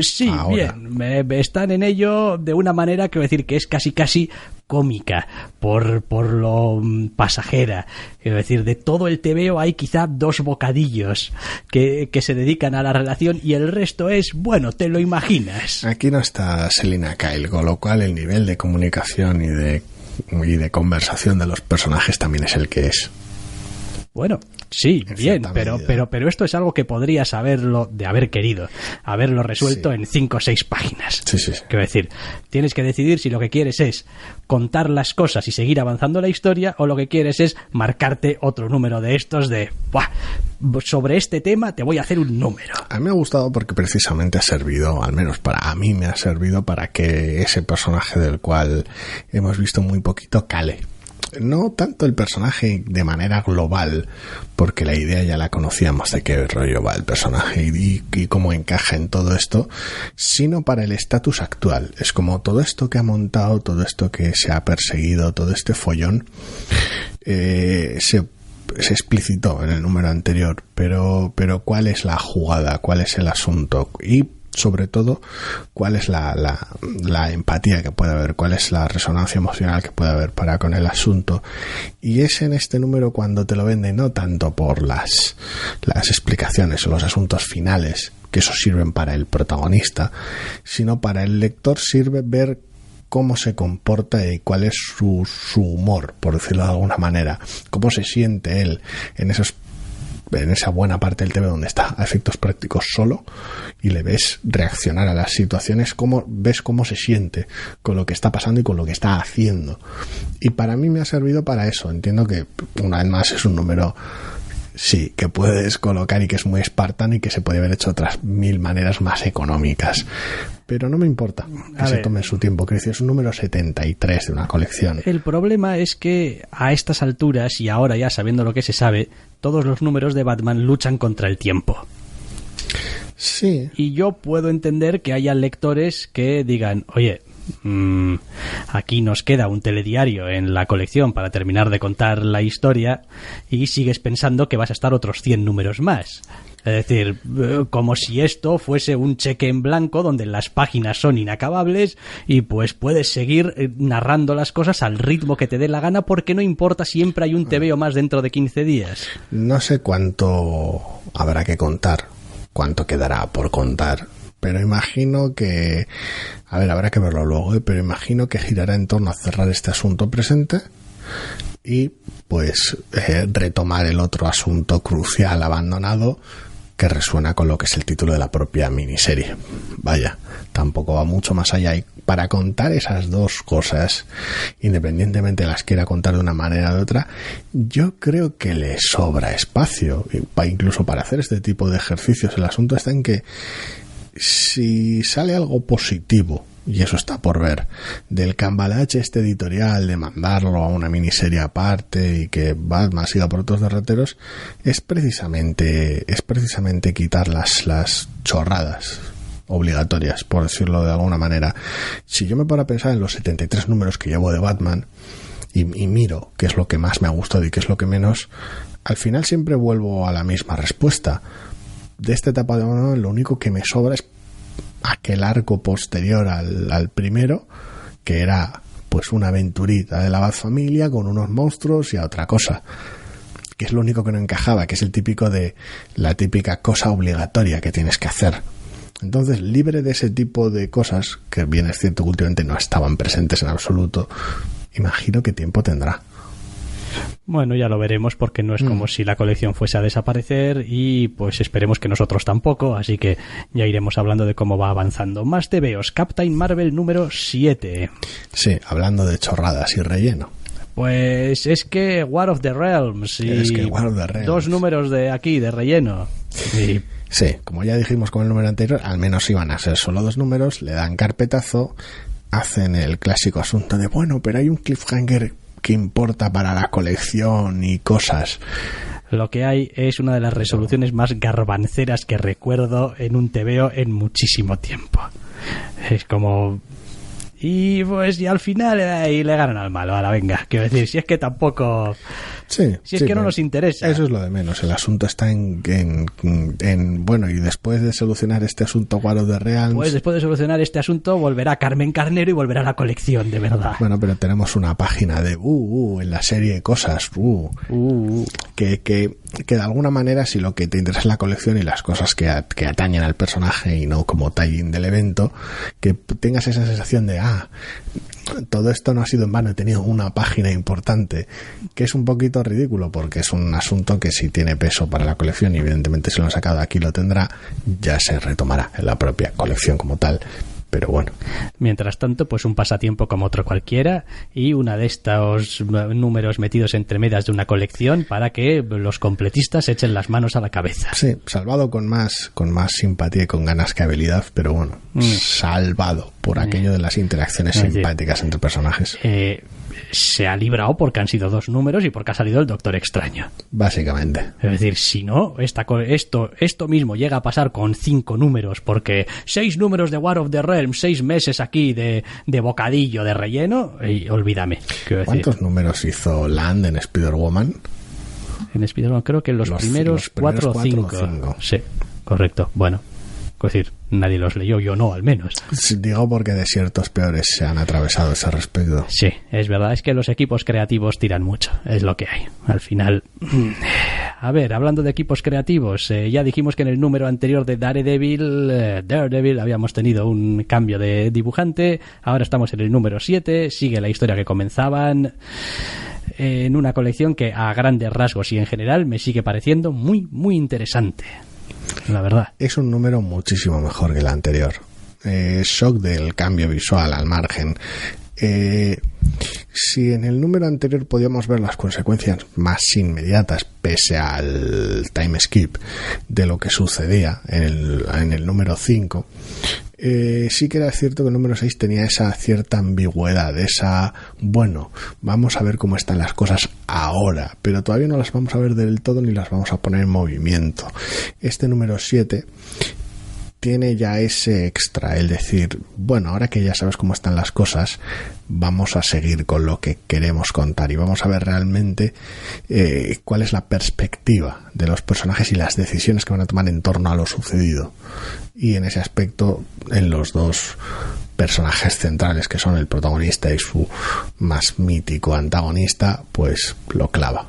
Sí, ahora. Bien, están en ello de una manera que voy a decir que es casi cómica por lo pasajera. Quiero decir, de todo el TVO hay quizá 2 bocadillos que se dedican a la relación y el resto es, bueno, te lo imaginas. Aquí no está Selina Kyle, con lo cual el nivel de comunicación y de conversación de los personajes también es el que es. Bueno, sí, bien, pero esto es algo que podrías haberlo resuelto en 5 o 6 páginas. Sí. Quiero decir, tienes que decidir si lo que quieres es contar las cosas y seguir avanzando la historia, o lo que quieres es marcarte otro número de estos de ¡buah! Sobre este tema te voy a hacer un número. A mí me ha gustado porque precisamente ha servido, al menos para mí me ha servido, para que ese personaje del cual hemos visto muy poquito cale. No tanto el personaje de manera global, porque la idea ya la conocíamos de qué rollo va el personaje y cómo encaja en todo esto, sino para el estatus actual. Es como todo esto que ha montado, todo esto que se ha perseguido, todo este follón, se explicitó en el número anterior, pero ¿cuál es la jugada? ¿Cuál es el asunto? Y sobre todo, cuál es la empatía que puede haber, cuál es la resonancia emocional que puede haber para con el asunto. Y es en este número cuando te lo venden, no tanto por las explicaciones o los asuntos finales, que eso sirven para el protagonista, sino para el lector sirve ver cómo se comporta y cuál es su humor, por decirlo de alguna manera, cómo se siente él en esa buena parte del TV donde está a efectos prácticos solo y le ves reaccionar a las situaciones, ves cómo se siente con lo que está pasando y con lo que está haciendo. Y para mí me ha servido para eso. Entiendo que una vez más es un número, sí, que puedes colocar y que es muy espartano y que se puede haber hecho de otras 1000 maneras más económicas, pero no me importa que se tome su tiempo. Creo que es un número 73 de una colección. El problema es que a estas alturas, y ahora ya sabiendo lo que se sabe, todos los números de Batman luchan contra el tiempo. Sí. Y yo puedo entender que haya lectores que digan, oye, aquí nos queda un telediario en la colección para terminar de contar la historia y sigues pensando que vas a estar otros 100 números más. Es decir, como si esto fuese un cheque en blanco donde las páginas son inacabables y pues puedes seguir narrando las cosas al ritmo que te dé la gana, porque no importa, siempre hay un TVO más dentro de 15 días. No sé cuánto habrá que contar, cuánto quedará por contar, pero imagino que, habrá que verlo luego, pero imagino que girará en torno a cerrar este asunto presente y pues retomar el otro asunto crucial abandonado, que resuena con lo que es el título de la propia miniserie. Vaya, tampoco va mucho más allá. Y para contar esas dos cosas, independientemente las quiera contar de una manera o de otra, yo creo que le sobra espacio, incluso para hacer este tipo de ejercicios. El asunto está en que si sale algo positivo, y eso está por ver, del cambalache este editorial de mandarlo a una miniserie aparte y que Batman siga por otros derroteros, es precisamente quitar las chorradas obligatorias, por decirlo de alguna manera. Si yo me paro a pensar en los 73 números que llevo de Batman y miro qué es lo que más me ha gustado y qué es lo que menos, al final siempre vuelvo a la misma respuesta. De esta etapa de Batman, lo único que me sobra es aquel arco posterior al primero, que era pues una aventurita de la Bat-familia con unos monstruos y a otra cosa, que es lo único que no encajaba, que es la típica cosa obligatoria que tienes que hacer. Entonces, libre de ese tipo de cosas, que bien es cierto que últimamente no estaban presentes en absoluto, imagino que tiempo tendrá. Bueno, ya lo veremos, porque no es como si la colección fuese a desaparecer, y pues esperemos que nosotros tampoco, así que ya iremos hablando de cómo va avanzando. Más TVOs, Captain Marvel número 7. Sí, hablando de chorradas y relleno. Pues es que War of the Realms y War of the Realms. 2 números de aquí, de relleno. Y sí, como ya dijimos con el número anterior, al menos iban a ser solo 2 números, le dan carpetazo, hacen el clásico asunto de, bueno, pero hay un cliffhanger que importa para la colección y cosas. Lo que hay es una de las resoluciones más garbanceras que recuerdo en un TVO en muchísimo tiempo. Es como... Y pues y al final ahí le ganan al malo. Ahora venga, quiero decir, si es que tampoco... Sí, si es que no nos interesa. Eso es lo de menos. El asunto está en bueno, y después de solucionar este asunto War of the Realms, pues después de solucionar este asunto volverá Carmen Carnero y volverá a la colección, de verdad. Bueno, pero tenemos una página de en la serie de cosas que de alguna manera, si lo que te interesa es la colección y las cosas que atañen al personaje y no como tie-in del evento, que tengas esa sensación de todo esto no ha sido en vano. He tenido una página importante, que es un poquito ridículo, porque es un asunto que sí tiene peso para la colección, y evidentemente si lo han sacado aquí lo tendrá, ya se retomará en la propia colección como tal. Pero bueno. Mientras tanto, pues un pasatiempo como otro cualquiera, y una de estos números metidos entre medias de una colección para que los completistas echen las manos a la cabeza. Sí, salvado con más simpatía y con ganas que habilidad, pero bueno, salvado por aquello de las interacciones simpáticas entre personajes. Se ha librado porque han sido 2 números y porque ha salido el Doctor Extraño. Básicamente. Es decir, si no, esto mismo llega a pasar con 5 números, porque 6 números de War of the Realms, 6 meses aquí de bocadillo, de relleno, y olvídame. ¿Cuántos números hizo Land en Spider-Woman? En Spider-Man creo que los primeros 4 o 5. Sí, correcto. Bueno, es decir, nadie los leyó, yo no, al menos. Digo porque desiertos peores se han atravesado a ese respecto. Sí, es verdad, es que los equipos creativos tiran mucho, es lo que hay. Al final, a ver, hablando de equipos creativos, ya dijimos que en el número anterior de Daredevil habíamos tenido un cambio de dibujante, ahora estamos en el número 7, sigue la historia que comenzaban, en una colección que a grandes rasgos y en general me sigue pareciendo muy, muy interesante. La verdad. Es un número muchísimo mejor que el anterior. Shock del cambio visual al margen. Si en el número anterior podíamos ver las consecuencias más inmediatas, pese al time skip de lo que sucedía en el número 5, sí que era cierto que el número 6 tenía esa cierta ambigüedad, bueno, vamos a ver cómo están las cosas ahora, pero todavía no las vamos a ver del todo ni las vamos a poner en movimiento. Este número 7 tiene ya ese extra, el decir, bueno, ahora que ya sabes cómo están las cosas, vamos a seguir con lo que queremos contar y vamos a ver realmente cuál es la perspectiva de los personajes y las decisiones que van a tomar en torno a lo sucedido. Y en ese aspecto, en los 2 personajes centrales, que son el protagonista y su más mítico antagonista, pues lo clava.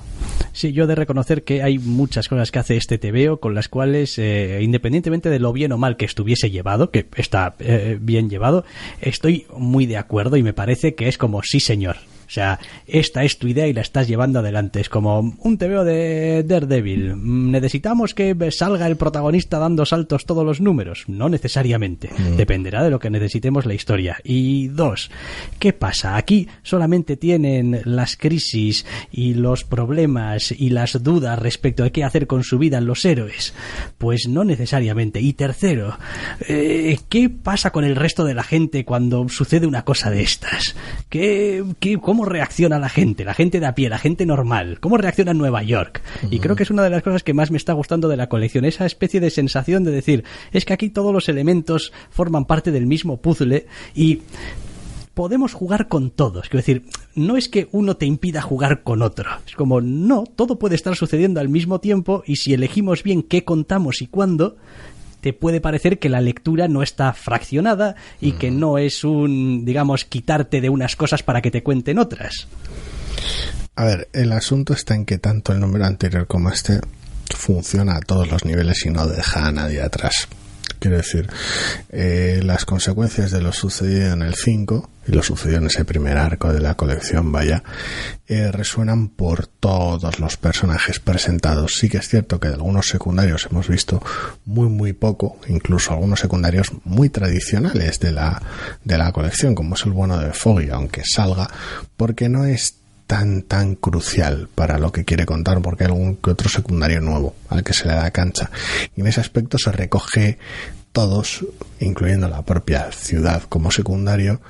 Sí, yo he de reconocer que hay muchas cosas que hace este TVO con las cuales, independientemente de lo bien o mal que estuviese llevado, que está bien llevado, estoy muy de acuerdo y me parece que es como sí señor. O sea, esta es tu idea y la estás llevando adelante. Es como un TVO de Daredevil. ¿Necesitamos que salga el protagonista dando saltos todos los números? No necesariamente. Dependerá de lo que necesitemos la historia. Y 2, ¿qué pasa? Aquí solamente tienen las crisis y los problemas y las dudas respecto de qué hacer con su vida los héroes. Pues no necesariamente. Y 3, ¿qué pasa con el resto de la gente cuando sucede una cosa de estas? ¿Cómo reacciona la gente de a pie, la gente normal? ¿Cómo reacciona en Nueva York? Y creo que es una de las cosas que más me está gustando de la colección, esa especie de sensación de decir, es que aquí todos los elementos forman parte del mismo puzzle y podemos jugar con todos. Quiero decir, no es que uno te impida jugar con otro. Es como, no, todo puede estar sucediendo al mismo tiempo y si elegimos bien qué contamos y cuándo, te puede parecer que la lectura no está fraccionada y que no es quitarte de unas cosas para que te cuenten otras. A ver, el asunto está en que tanto el número anterior como este funciona a todos los niveles y no deja a nadie atrás. Quiero decir, las consecuencias de lo sucedido en el 5 y lo sucedido en ese primer arco de la colección, resuenan por todos los personajes presentados. Sí que es cierto que de algunos secundarios hemos visto muy muy poco, incluso algunos secundarios muy tradicionales de la colección, como es el bueno de Foggy, aunque salga, porque no es tan crucial para lo que quiere contar, porque hay algún que otro secundario nuevo al que se le da cancha, y en ese aspecto se recoge todos, incluyendo la propia ciudad como secundario,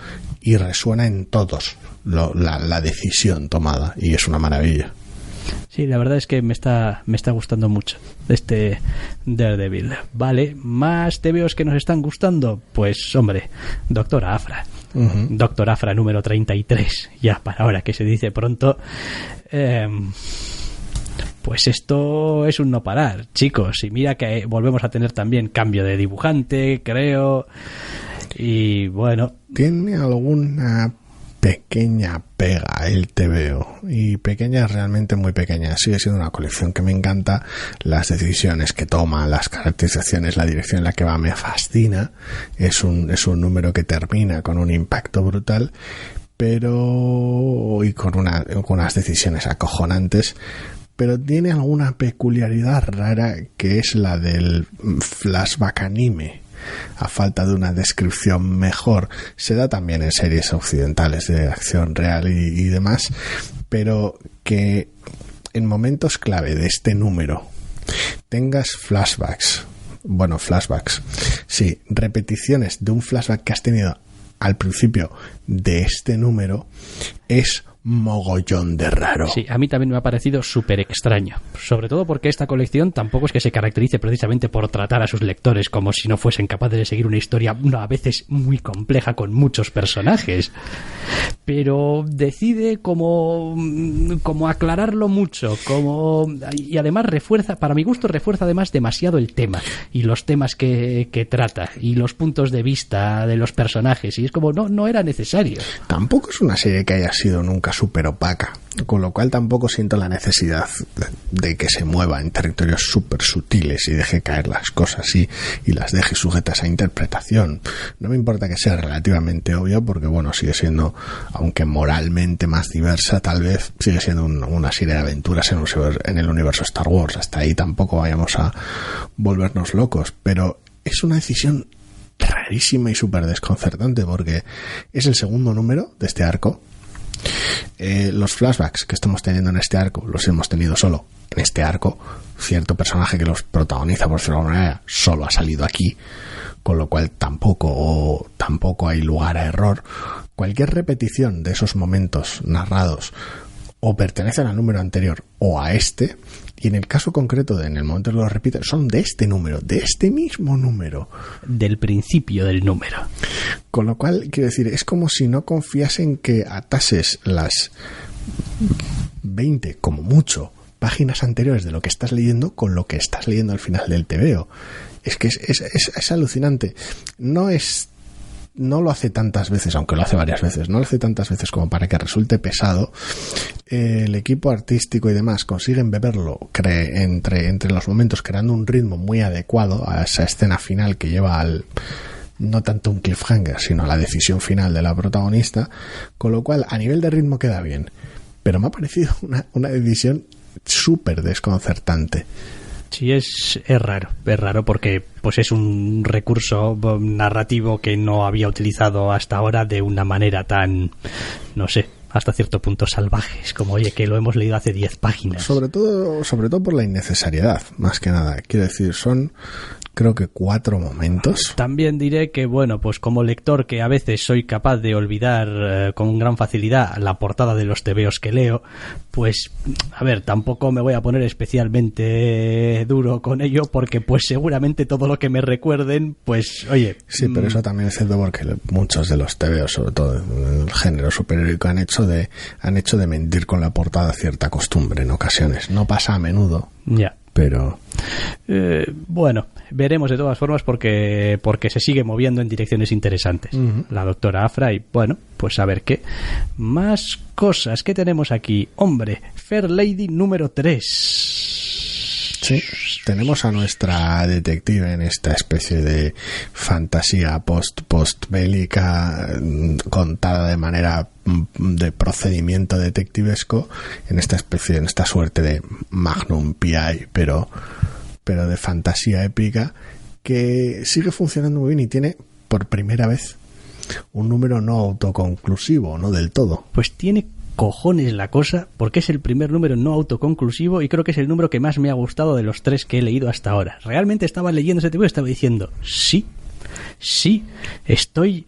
y resuena en todos la decisión tomada, y es una maravilla. Sí, la verdad es que me está gustando mucho este Daredevil. Vale, más TVOs que nos están gustando, pues hombre, Doctor Aphra. Doctor Aphra número 33, ya para ahora que se dice pronto. Pues esto es un no parar, chicos, y mira que volvemos a tener también cambio de dibujante, creo, y bueno, tiene alguna pequeña pega el TVO, y pequeña, realmente muy pequeña. Sigue siendo una colección que me encanta, las decisiones que toma, las caracterizaciones, la dirección en la que va me fascina. Es un número que termina con un impacto brutal, pero y con unas decisiones acojonantes, pero tiene alguna peculiaridad rara que es la del flashback anime. A falta de una descripción mejor, se da también en series occidentales de acción real y demás, pero que en momentos clave de este número tengas flashbacks, sí, repeticiones de un flashback que has tenido al principio de este número, es mogollón de raro. Sí, a mí también me ha parecido súper extraño, sobre todo porque esta colección tampoco es que se caracterice precisamente por tratar a sus lectores como si no fuesen capaces de seguir una historia a veces muy compleja con muchos personajes, pero decide como aclararlo mucho, y además para mi gusto refuerza además demasiado el tema y los temas que trata y los puntos de vista de los personajes, y es como no era necesario. Tampoco es una serie que haya sido nunca súper opaca, con lo cual tampoco siento la necesidad de que se mueva en territorios súper sutiles y deje caer las cosas y las deje sujetas a interpretación. No me importa que sea relativamente obvio, porque bueno, sigue siendo, aunque moralmente más diversa, tal vez sigue siendo una serie de aventuras en el universo Star Wars. Hasta ahí tampoco vayamos a volvernos locos, pero es una decisión rarísima y súper desconcertante, porque es el segundo número de este arco. Los flashbacks que estamos teniendo en este arco los hemos tenido solo en este arco. Cierto personaje que los protagoniza, por decirlo de alguna manera, solo ha salido aquí, con lo cual tampoco hay lugar a error. Cualquier repetición de esos momentos narrados o pertenecen al número anterior o a este, y en el caso concreto en el momento que lo repiten, son de este número, de este mismo número, del principio del número. Con lo cual, quiero decir, es como si no confiasen que atases las 20, como mucho, páginas anteriores de lo que estás leyendo con lo que estás leyendo al final del TVO. Es que es alucinante. No lo hace tantas veces, aunque lo hace varias veces, no lo hace tantas veces como para que resulte pesado. El equipo artístico y demás consiguen beberlo entre los momentos, creando un ritmo muy adecuado a esa escena final que lleva no tanto un cliffhanger, sino a la decisión final de la protagonista, con lo cual a nivel de ritmo queda bien, pero me ha parecido una decisión súper desconcertante. Sí, es raro porque pues es un recurso narrativo que no había utilizado hasta ahora de una manera tan, no sé, hasta cierto punto salvajes, como oye, que lo hemos leído hace 10 páginas. Sobre todo por la innecesariedad, más que nada. Quiero decir, son creo que 4 momentos. También diré que, bueno, pues como lector que a veces soy capaz de olvidar con gran facilidad la portada de los tebeos que leo, pues, a ver, tampoco me voy a poner especialmente duro con ello, porque pues seguramente todo lo que me recuerden, pues, oye... Sí, pero eso también es cierto porque muchos de los tebeos, sobre todo en el género superheroico, han hecho de mentir con la portada cierta costumbre en ocasiones. No pasa a menudo. Ya. Pero bueno, veremos de todas formas porque se sigue moviendo en direcciones interesantes. La doctora Aphra, y bueno, pues a ver qué más cosas que tenemos aquí. Hombre, Fair Lady número 3. Sí, tenemos a nuestra detective en esta especie de fantasía post-bélica contada de manera de procedimiento detectivesco, en esta suerte de Magnum P.I., pero de fantasía épica, que sigue funcionando muy bien y tiene por primera vez un número no autoconclusivo, no del todo. Pues tiene cojones la cosa, porque es el primer número no autoconclusivo y creo que es el número que más me ha gustado de los 3 que he leído hasta ahora. Realmente estaba leyendo ese tipo y estaba diciendo, sí, estoy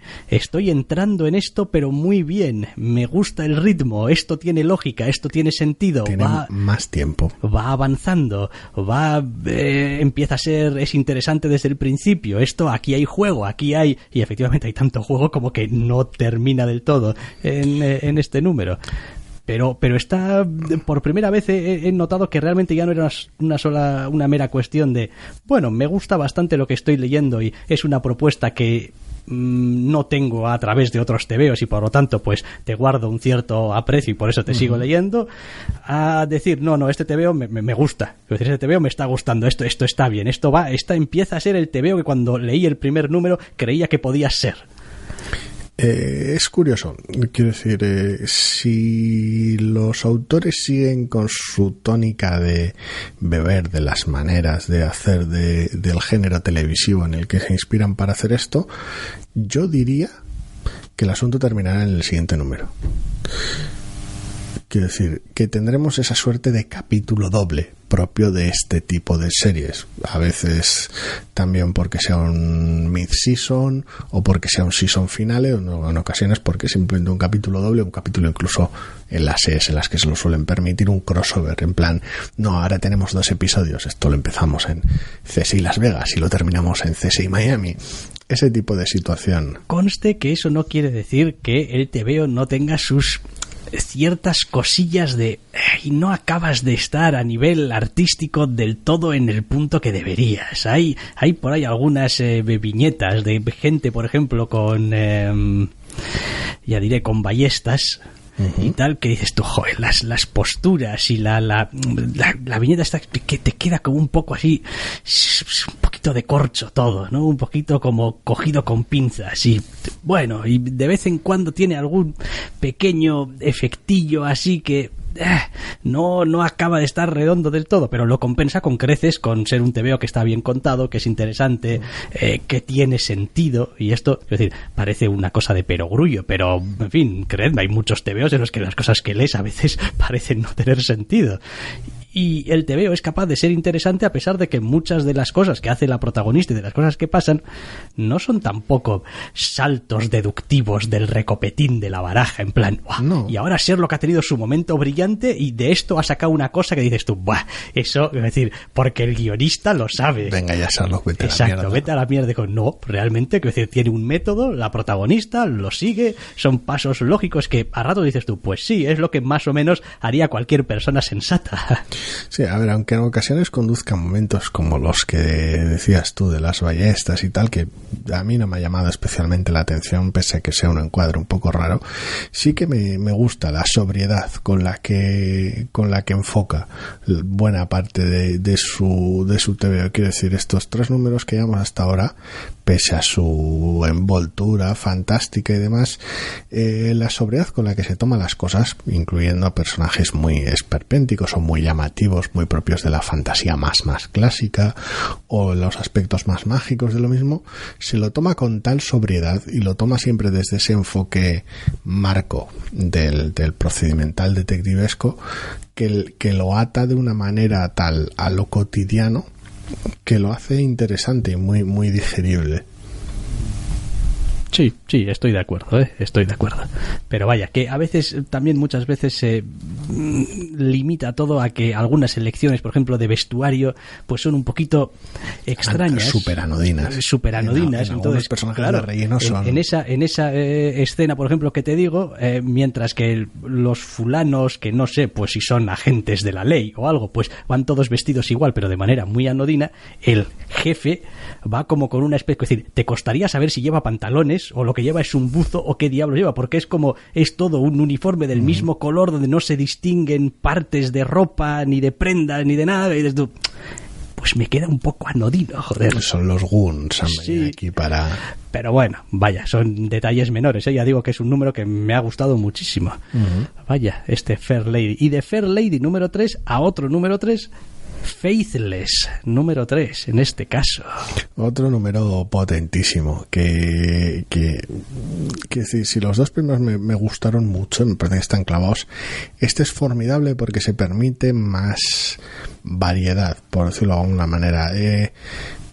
entrando en esto, pero muy bien, me gusta el ritmo, esto tiene lógica, esto tiene sentido, tiene más tiempo, va avanzando, empieza a ser, es interesante desde el principio, aquí hay juego, y efectivamente hay tanto juego como que no termina del todo en este número. Pero está, por primera vez he notado que realmente ya no era una mera cuestión de, bueno, me gusta bastante lo que estoy leyendo y es una propuesta que no tengo a través de otros tebeos y por lo tanto pues te guardo un cierto aprecio y por eso te sigo leyendo, a decir, no, este tebeo me gusta, es decir, este tebeo me está gustando, esto está bien, esta empieza a ser el tebeo que cuando leí el primer número creía que podía ser. Es curioso, quiero decir, si los autores siguen con su tónica de beber de las maneras de hacer del género televisivo en el que se inspiran para hacer esto, yo diría que el asunto terminará en el siguiente número. Quiero decir, que tendremos esa suerte de capítulo doble propio de este tipo de series. A veces también porque sea un mid-season o porque sea un season finale, o en ocasiones porque simplemente un capítulo doble, un capítulo incluso en las series en las que se lo suelen permitir un crossover, en plan, no, ahora tenemos 2 episodios, esto lo empezamos en CSI Las Vegas y lo terminamos en CSI Miami. Ese tipo de situación. Conste que eso no quiere decir que el TVO no tenga sus ciertas cosillas de y no acabas de estar a nivel artístico del todo en el punto que deberías. Hay por ahí algunas viñetas de gente, por ejemplo, con ya diré, con ballestas y tal, que dices tú, joder, las posturas y la viñeta está que te queda como un poco así, un poquito de corcho todo, ¿no? Un poquito como cogido con pinzas y bueno, y de vez en cuando tiene algún pequeño efectillo así que no acaba de estar redondo del todo, pero lo compensa con creces con ser un TVO que está bien contado, que es interesante, que tiene sentido, y esto, es decir, parece una cosa de perogrullo, pero en fin, creedme, hay muchos TVOs en los que las cosas que lees a veces parecen no tener sentido. Y el TVO es capaz de ser interesante a pesar de que muchas de las cosas que hace la protagonista y de las cosas que pasan no son tampoco saltos deductivos del recopetín de la baraja, en plan, no. Y ahora Sherlock ha tenido su momento brillante y de esto ha sacado una cosa que dices tú, ¡buah! Eso, es decir, porque el guionista lo sabe. Venga ya, Sherlock, vete a la mierda. Exacto, vete a la mierda. No, realmente, es decir, tiene un método, la protagonista lo sigue, son pasos lógicos que a rato dices tú, pues sí, es lo que más o menos haría cualquier persona sensata. Sí, a ver, aunque en ocasiones conduzca momentos como los que decías tú de las ballestas y tal, que a mí no me ha llamado especialmente la atención, pese a que sea un encuadre un poco raro, sí que me gusta la sobriedad con la que enfoca buena parte de su TVO. Quiero decir, estos 3 números que llevamos hasta ahora, pese a su envoltura fantástica y demás, la sobriedad con la que se toman las cosas, incluyendo personajes muy esperpénticos o muy llamativos, muy propios de la fantasía más clásica, o los aspectos más mágicos de lo mismo, se lo toma con tal sobriedad y lo toma siempre desde ese enfoque marco del procedimental detectivesco, que lo ata de una manera tal a lo cotidiano que lo hace interesante y muy digerible. Sí, estoy de acuerdo, estoy de acuerdo. Pero vaya, que a veces, también muchas veces se limita todo a que algunas elecciones, por ejemplo, de vestuario, pues son un poquito extrañas. Superanodinas. En entonces, personajes claro, de relleno son... En esa escena, por ejemplo, que te digo, mientras que los fulanos, que no sé, pues si son agentes de la ley o algo, pues van todos vestidos igual, pero de manera muy anodina, el jefe va como con una especie, es decir, te costaría saber si lleva pantalones o lo que lleva es un buzo o qué diablos lleva, porque es todo un uniforme del mismo color donde no se distinguen partes de ropa, ni de prenda, ni de nada, y dices tú, pues me queda un poco anodino, joder. Son los goons, han venido aquí para... Pero bueno, vaya, son detalles menores, ya digo que es un número que me ha gustado muchísimo. Vaya, este Fair Lady. Y de Fair Lady número 3 a otro número 3, Faithless, número 3 en este caso. Otro número potentísimo que si los 2 primeros me gustaron mucho, me parece que están clavados, este es formidable porque se permite más variedad, por decirlo de alguna manera.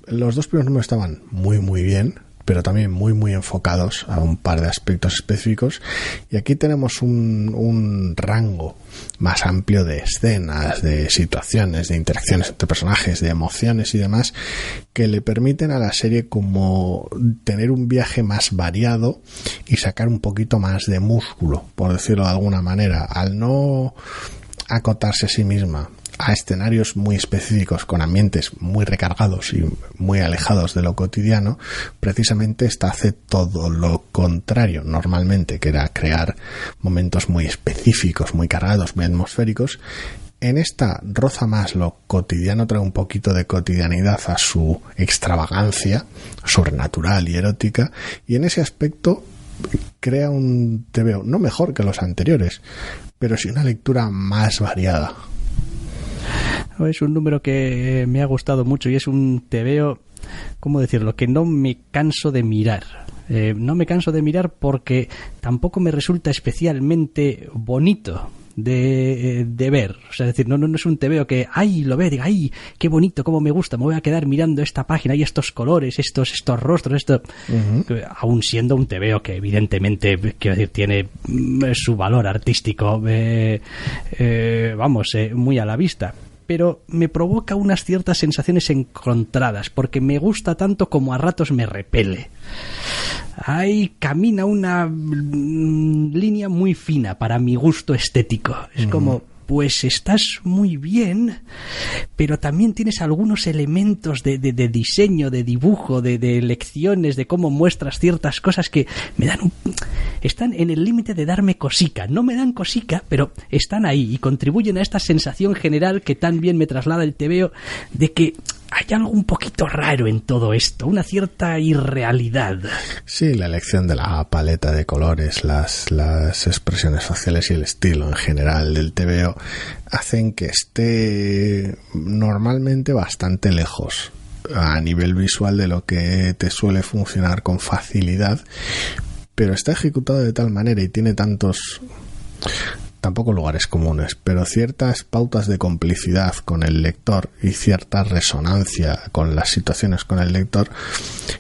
Los 2 primeros números estaban muy bien, pero también muy enfocados a un par de aspectos específicos, y aquí tenemos un rango más amplio de escenas, de situaciones, de interacciones entre personajes, de emociones y demás, que le permiten a la serie como tener un viaje más variado y sacar un poquito más de músculo, por decirlo de alguna manera, al no acotarse a sí misma a escenarios muy específicos con ambientes muy recargados y muy alejados de lo cotidiano. Precisamente esta hace todo lo contrario normalmente, que era crear momentos muy específicos, muy cargados, muy atmosféricos. En esta roza más lo cotidiano, trae un poquito de cotidianidad a su extravagancia sobrenatural y erótica, y en ese aspecto crea un TVO no mejor que los anteriores, pero sí una lectura más variada. Es un número que me ha gustado mucho y es un TVO, ¿cómo decirlo?, que no me canso de mirar. No me canso de mirar porque tampoco me resulta especialmente bonito de ver. O sea, es decir, no es un TVO que lo ve, diga, ¡ay, qué bonito, cómo me gusta! Me voy a quedar mirando esta página y estos colores, estos rostros, esto. Aún siendo un TVO que evidentemente, quiero decir, tiene su valor artístico, muy a la vista. Pero me provoca unas ciertas sensaciones encontradas, porque me gusta tanto como a ratos me repele. Ahí camina una línea muy fina para mi gusto estético. Es como, pues estás muy bien, pero también tienes algunos elementos de diseño, de dibujo, de lecciones, de cómo muestras ciertas cosas que me dan están en el límite de darme cosica. No me dan cosica, pero están ahí y contribuyen a esta sensación general que tan bien me traslada el TVO de que hay algo un poquito raro en todo esto, una cierta irrealidad. Sí, la elección de la paleta de colores, las expresiones faciales y el estilo en general del TVO hacen que esté normalmente bastante lejos a nivel visual de lo que te suele funcionar con facilidad, pero está ejecutado de tal manera y tiene tampoco lugares comunes, pero ciertas pautas de complicidad con el lector y cierta resonancia con las situaciones con el lector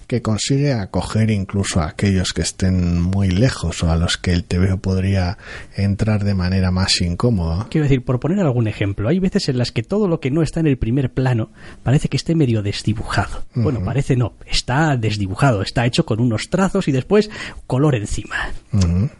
que consigue acoger incluso a aquellos que estén muy lejos o a los que el TVO podría entrar de manera más incómoda. Quiero decir, por poner algún ejemplo, hay veces en las que todo lo que no está en el primer plano parece que esté medio desdibujado. Bueno, parece no, está desdibujado, está hecho con unos trazos y después color encima.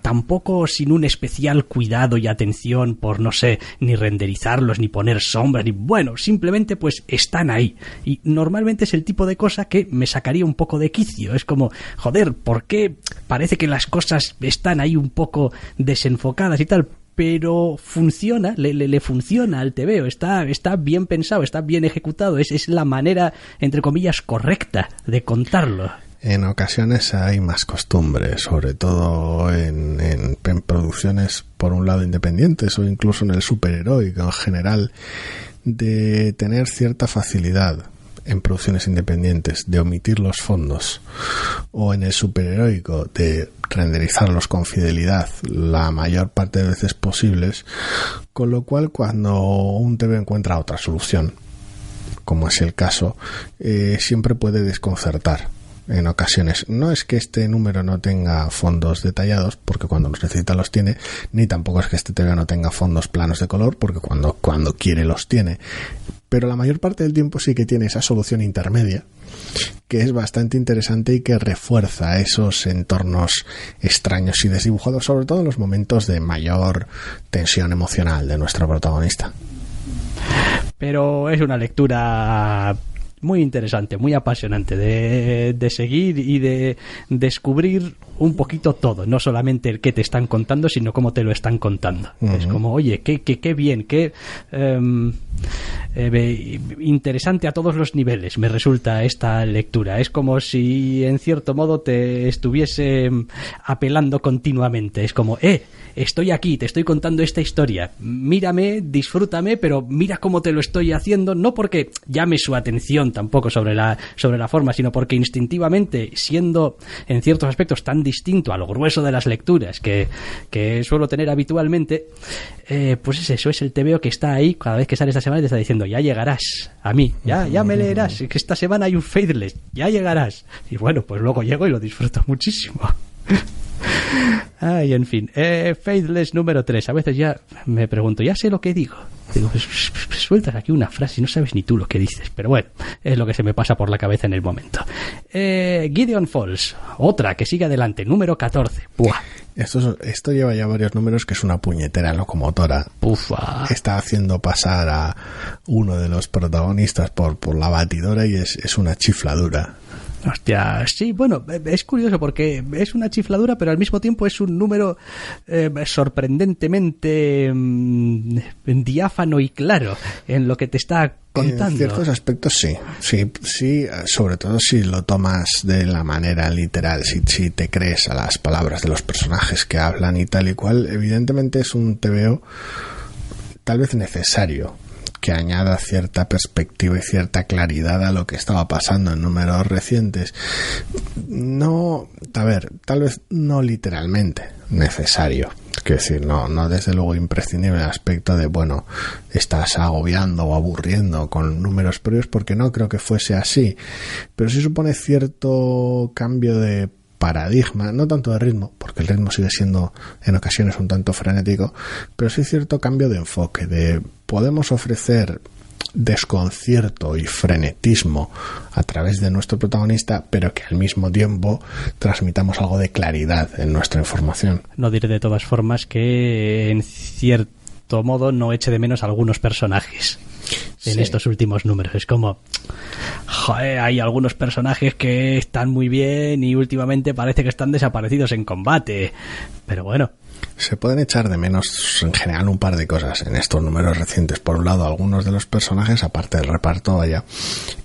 Tampoco sin un especial cuidado y atención por, no sé, ni renderizarlos, ni poner sombras, ni bueno, simplemente pues están ahí. Y normalmente es el tipo de cosa que me sacaría un poco de quicio. Es como, joder, ¿por qué parece que las cosas están ahí un poco desenfocadas y tal? Pero funciona, le funciona al TVO, está bien pensado, está bien ejecutado, es la manera, entre comillas, correcta de contarlo. En ocasiones hay más costumbre, sobre todo en producciones, por un lado, independientes o incluso en el superheroico en general, de tener cierta facilidad en producciones independientes de omitir los fondos, o en el superheroico de renderizarlos con fidelidad la mayor parte de veces posibles, con lo cual cuando un TV encuentra otra solución, como es el caso, siempre puede desconcertar. En ocasiones no es que este número no tenga fondos detallados, porque cuando los necesita los tiene, ni tampoco es que este TV no tenga fondos planos de color, porque cuando quiere los tiene, pero la mayor parte del tiempo sí que tiene esa solución intermedia que es bastante interesante y que refuerza esos entornos extraños y desdibujados, sobre todo en los momentos de mayor tensión emocional de nuestro protagonista. Pero es una lectura muy interesante, muy apasionante de seguir y de descubrir un poquito todo, no solamente el que te están contando, sino cómo te lo están contando. Es como, oye, qué bien, qué interesante a todos los niveles me resulta esta lectura. Es como si en cierto modo te estuviese apelando continuamente. Es como, estoy aquí, te estoy contando esta historia, mírame, disfrútame, pero mira cómo te lo estoy haciendo, no porque llame su atención tampoco sobre la forma, sino porque instintivamente, siendo en ciertos aspectos tan distinto a lo grueso de las lecturas que suelo tener habitualmente, pues es eso, es el TVO que está ahí cada vez que sale esta semana y te está diciendo, ya llegarás a mí, ya me leerás, que esta semana hay un Faithless, ya llegarás. Y bueno, pues luego llego y lo disfruto muchísimo. Ay, en fin, Faithless número 3. A veces ya me pregunto, ya sé lo que digo. Digo, pues, sueltas aquí una frase y no sabes ni tú lo que dices. Pero bueno, es lo que se me pasa por la cabeza en el momento. Gideon Falls, otra que sigue adelante, número 14. ¡Buah! Esto lleva ya varios números, que es una puñetera locomotora. Ufa. Está haciendo pasar a uno de los protagonistas por la batidora y es una chifladura. Hostia, sí, bueno, es curioso porque es una chifladura, pero al mismo tiempo es un número sorprendentemente diáfano y claro en lo que te está contando. En ciertos aspectos sí, sobre todo si lo tomas de la manera literal, si te crees a las palabras de los personajes que hablan y tal y cual. Evidentemente es un TVO tal vez necesario, que añada cierta perspectiva y cierta claridad a lo que estaba pasando en números recientes. No, a ver, tal vez no literalmente necesario, quiero decir, no desde luego imprescindible el aspecto de, bueno, estás agobiando o aburriendo con números previos, porque no creo que fuese así, pero sí supone cierto cambio de paradigma, no tanto de ritmo, porque el ritmo sigue siendo en ocasiones un tanto frenético, pero sí cierto cambio de enfoque, de podemos ofrecer desconcierto y frenetismo a través de nuestro protagonista, pero que al mismo tiempo transmitamos algo de claridad en nuestra información. No diré de todas formas que en cierto modo no eche de menos a algunos personajes en estos últimos números. Es como, joder, hay algunos personajes que están muy bien y últimamente parece que están desaparecidos en combate, pero bueno. Se pueden echar de menos en general un par de cosas en estos números recientes. Por un lado, algunos de los personajes, aparte del reparto, vaya,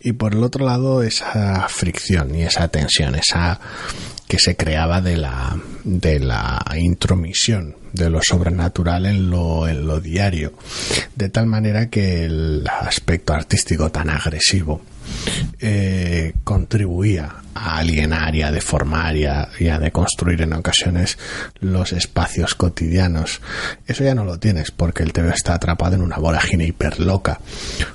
y por el otro lado, esa fricción y esa tensión, esa que se creaba de la intromisión de lo sobrenatural en lo diario, de tal manera que el aspecto artístico tan agresivo contribuía a alienar y a deformar y a deconstruir en ocasiones los espacios cotidianos. Eso ya no lo tienes, porque el TV está atrapado en una vorágine hiperloca,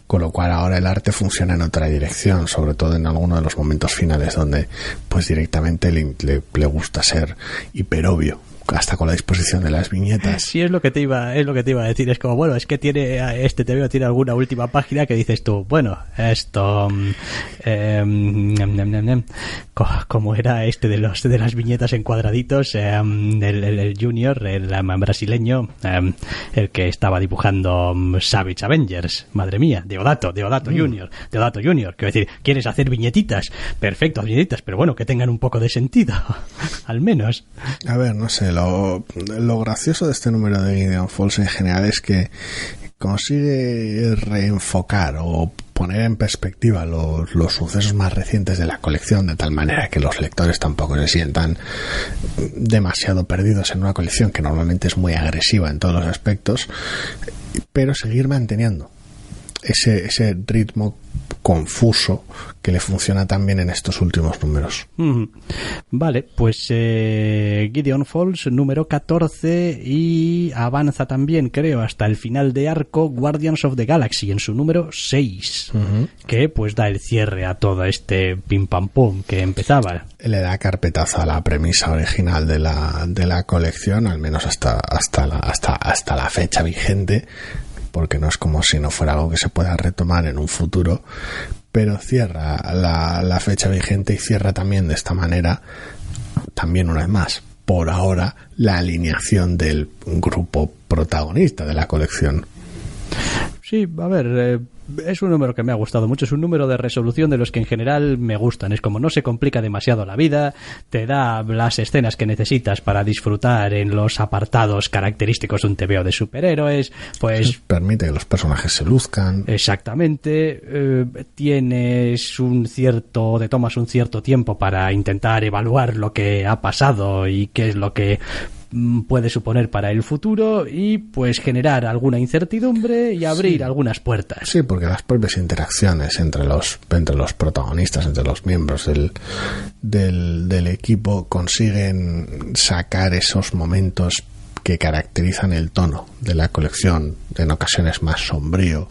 con lo cual ahora el arte funciona en otra dirección, sobre todo en algunos de los momentos finales donde pues directamente le gusta ser hiperobvio, hasta con la disposición de las viñetas. Sí, es lo que te iba a decir. Es como, bueno, es que tiene este TVO tiene alguna última página que dices tú, bueno, esto como era este de las viñetas en cuadraditos, el Junior, el brasileño, el que estaba dibujando Savage Avengers, madre mía, Deodato Junior, quiero decir, ¿quieres hacer viñetitas? Perfecto, viñetitas, pero bueno, que tengan un poco de sentido, al menos. A ver, no sé, lo gracioso de este número de Gideon Falls en general es que consigue reenfocar o poner en perspectiva los sucesos más recientes de la colección, de tal manera que los lectores tampoco se sientan demasiado perdidos en una colección que normalmente es muy agresiva en todos los aspectos, pero seguir manteniendo ese ritmo confuso que le funciona también en estos últimos números. Vale, pues Gideon Falls número 14, y avanza también, creo, hasta el final de arco Guardians of the Galaxy en su número 6, que pues da el cierre a todo este pim pam pum que empezaba. Le da carpetazo a la premisa original de la colección, al menos hasta la fecha vigente, porque no es como si no fuera algo que se pueda retomar en un futuro, pero cierra la fecha vigente y cierra también de esta manera, también una vez más, por ahora, la alineación del grupo protagonista de la colección. Sí, a ver, es un número que me ha gustado mucho, es un número de resolución de los que en general me gustan, es como no se complica demasiado la vida, te da las escenas que necesitas para disfrutar en los apartados característicos de un TVO de superhéroes, pues permite que los personajes se luzcan. Exactamente, te tomas un cierto tiempo para intentar evaluar lo que ha pasado y qué es lo que puede suponer para el futuro, y pues generar alguna incertidumbre y abrir algunas puertas. Sí, porque las propias interacciones entre los protagonistas, entre los miembros del equipo, consiguen sacar esos momentos que caracterizan el tono de la colección, en ocasiones más sombrío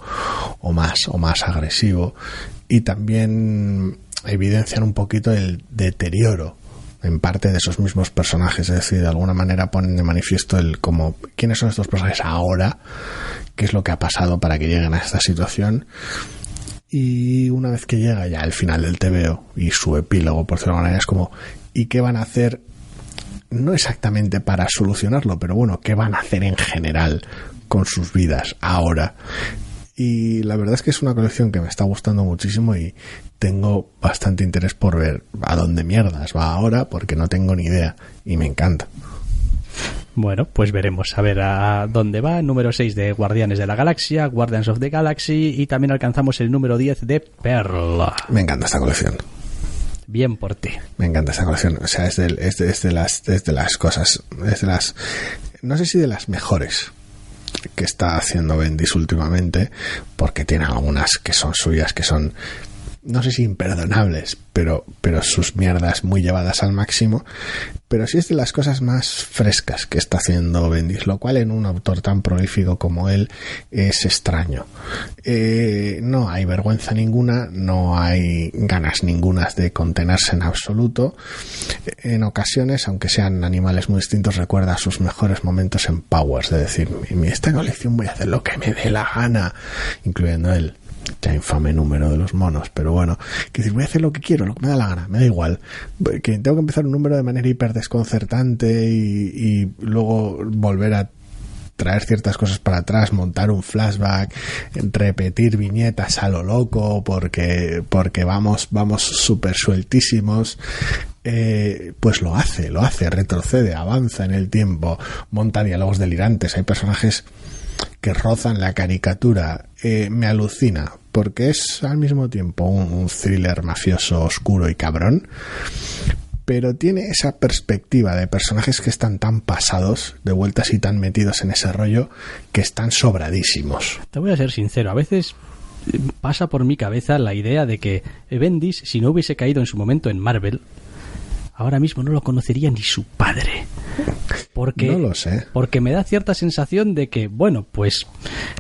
o más agresivo, y también evidencian un poquito el deterioro en parte de esos mismos personajes, es decir, de alguna manera ponen de manifiesto como quiénes son estos personajes ahora, qué es lo que ha pasado para que lleguen a esta situación. Y una vez que llega ya el final del TVO y su epílogo, por decirlo de alguna manera, es como, ¿y qué van a hacer? No exactamente para solucionarlo, pero bueno, ¿qué van a hacer en general con sus vidas ahora? Y la verdad es que es una colección que me está gustando muchísimo y tengo bastante interés por ver a dónde mierdas va ahora, porque no tengo ni idea y me encanta. Bueno, pues veremos a ver a dónde va. Número 6 de Guardianes de la Galaxia, Guardians of the Galaxy, y también alcanzamos el número 10 de Pearl. Me encanta esta colección. Bien por ti. Me encanta esta colección. O sea, es de las cosas, no sé si de las mejores que está haciendo Bendis últimamente, porque tiene algunas que son suyas, que son, no sé si imperdonables, pero sus mierdas muy llevadas al máximo, pero sí es de las cosas más frescas que está haciendo Bendis, lo cual en un autor tan prolífico como él es extraño. No hay vergüenza ninguna, no hay ganas ningunas de contenerse en absoluto. En ocasiones, aunque sean animales muy distintos, recuerda sus mejores momentos en Powers, de decir, en esta colección voy a hacer lo que me dé la gana, incluyendo él. Ya infame número de los monos, pero bueno, que decir, voy a hacer lo que quiero, lo que me da la gana, me da igual, que tengo que empezar un número de manera hiper desconcertante y luego volver a traer ciertas cosas para atrás, montar un flashback, repetir viñetas a lo loco porque vamos súper sueltísimos. Pues lo hace, retrocede, avanza en el tiempo, monta diálogos delirantes, hay personajes que rozan la caricatura. Me alucina porque es al mismo tiempo un thriller mafioso oscuro y cabrón, pero tiene esa perspectiva de personajes que están tan pasados de vueltas y tan metidos en ese rollo que están sobradísimos. Te voy a ser sincero, a veces pasa por mi cabeza la idea de que Bendis, si no hubiese caído en su momento en Marvel, ahora mismo no lo conocería ni su padre. Porque, no lo sé. Porque me da cierta sensación de que, bueno, pues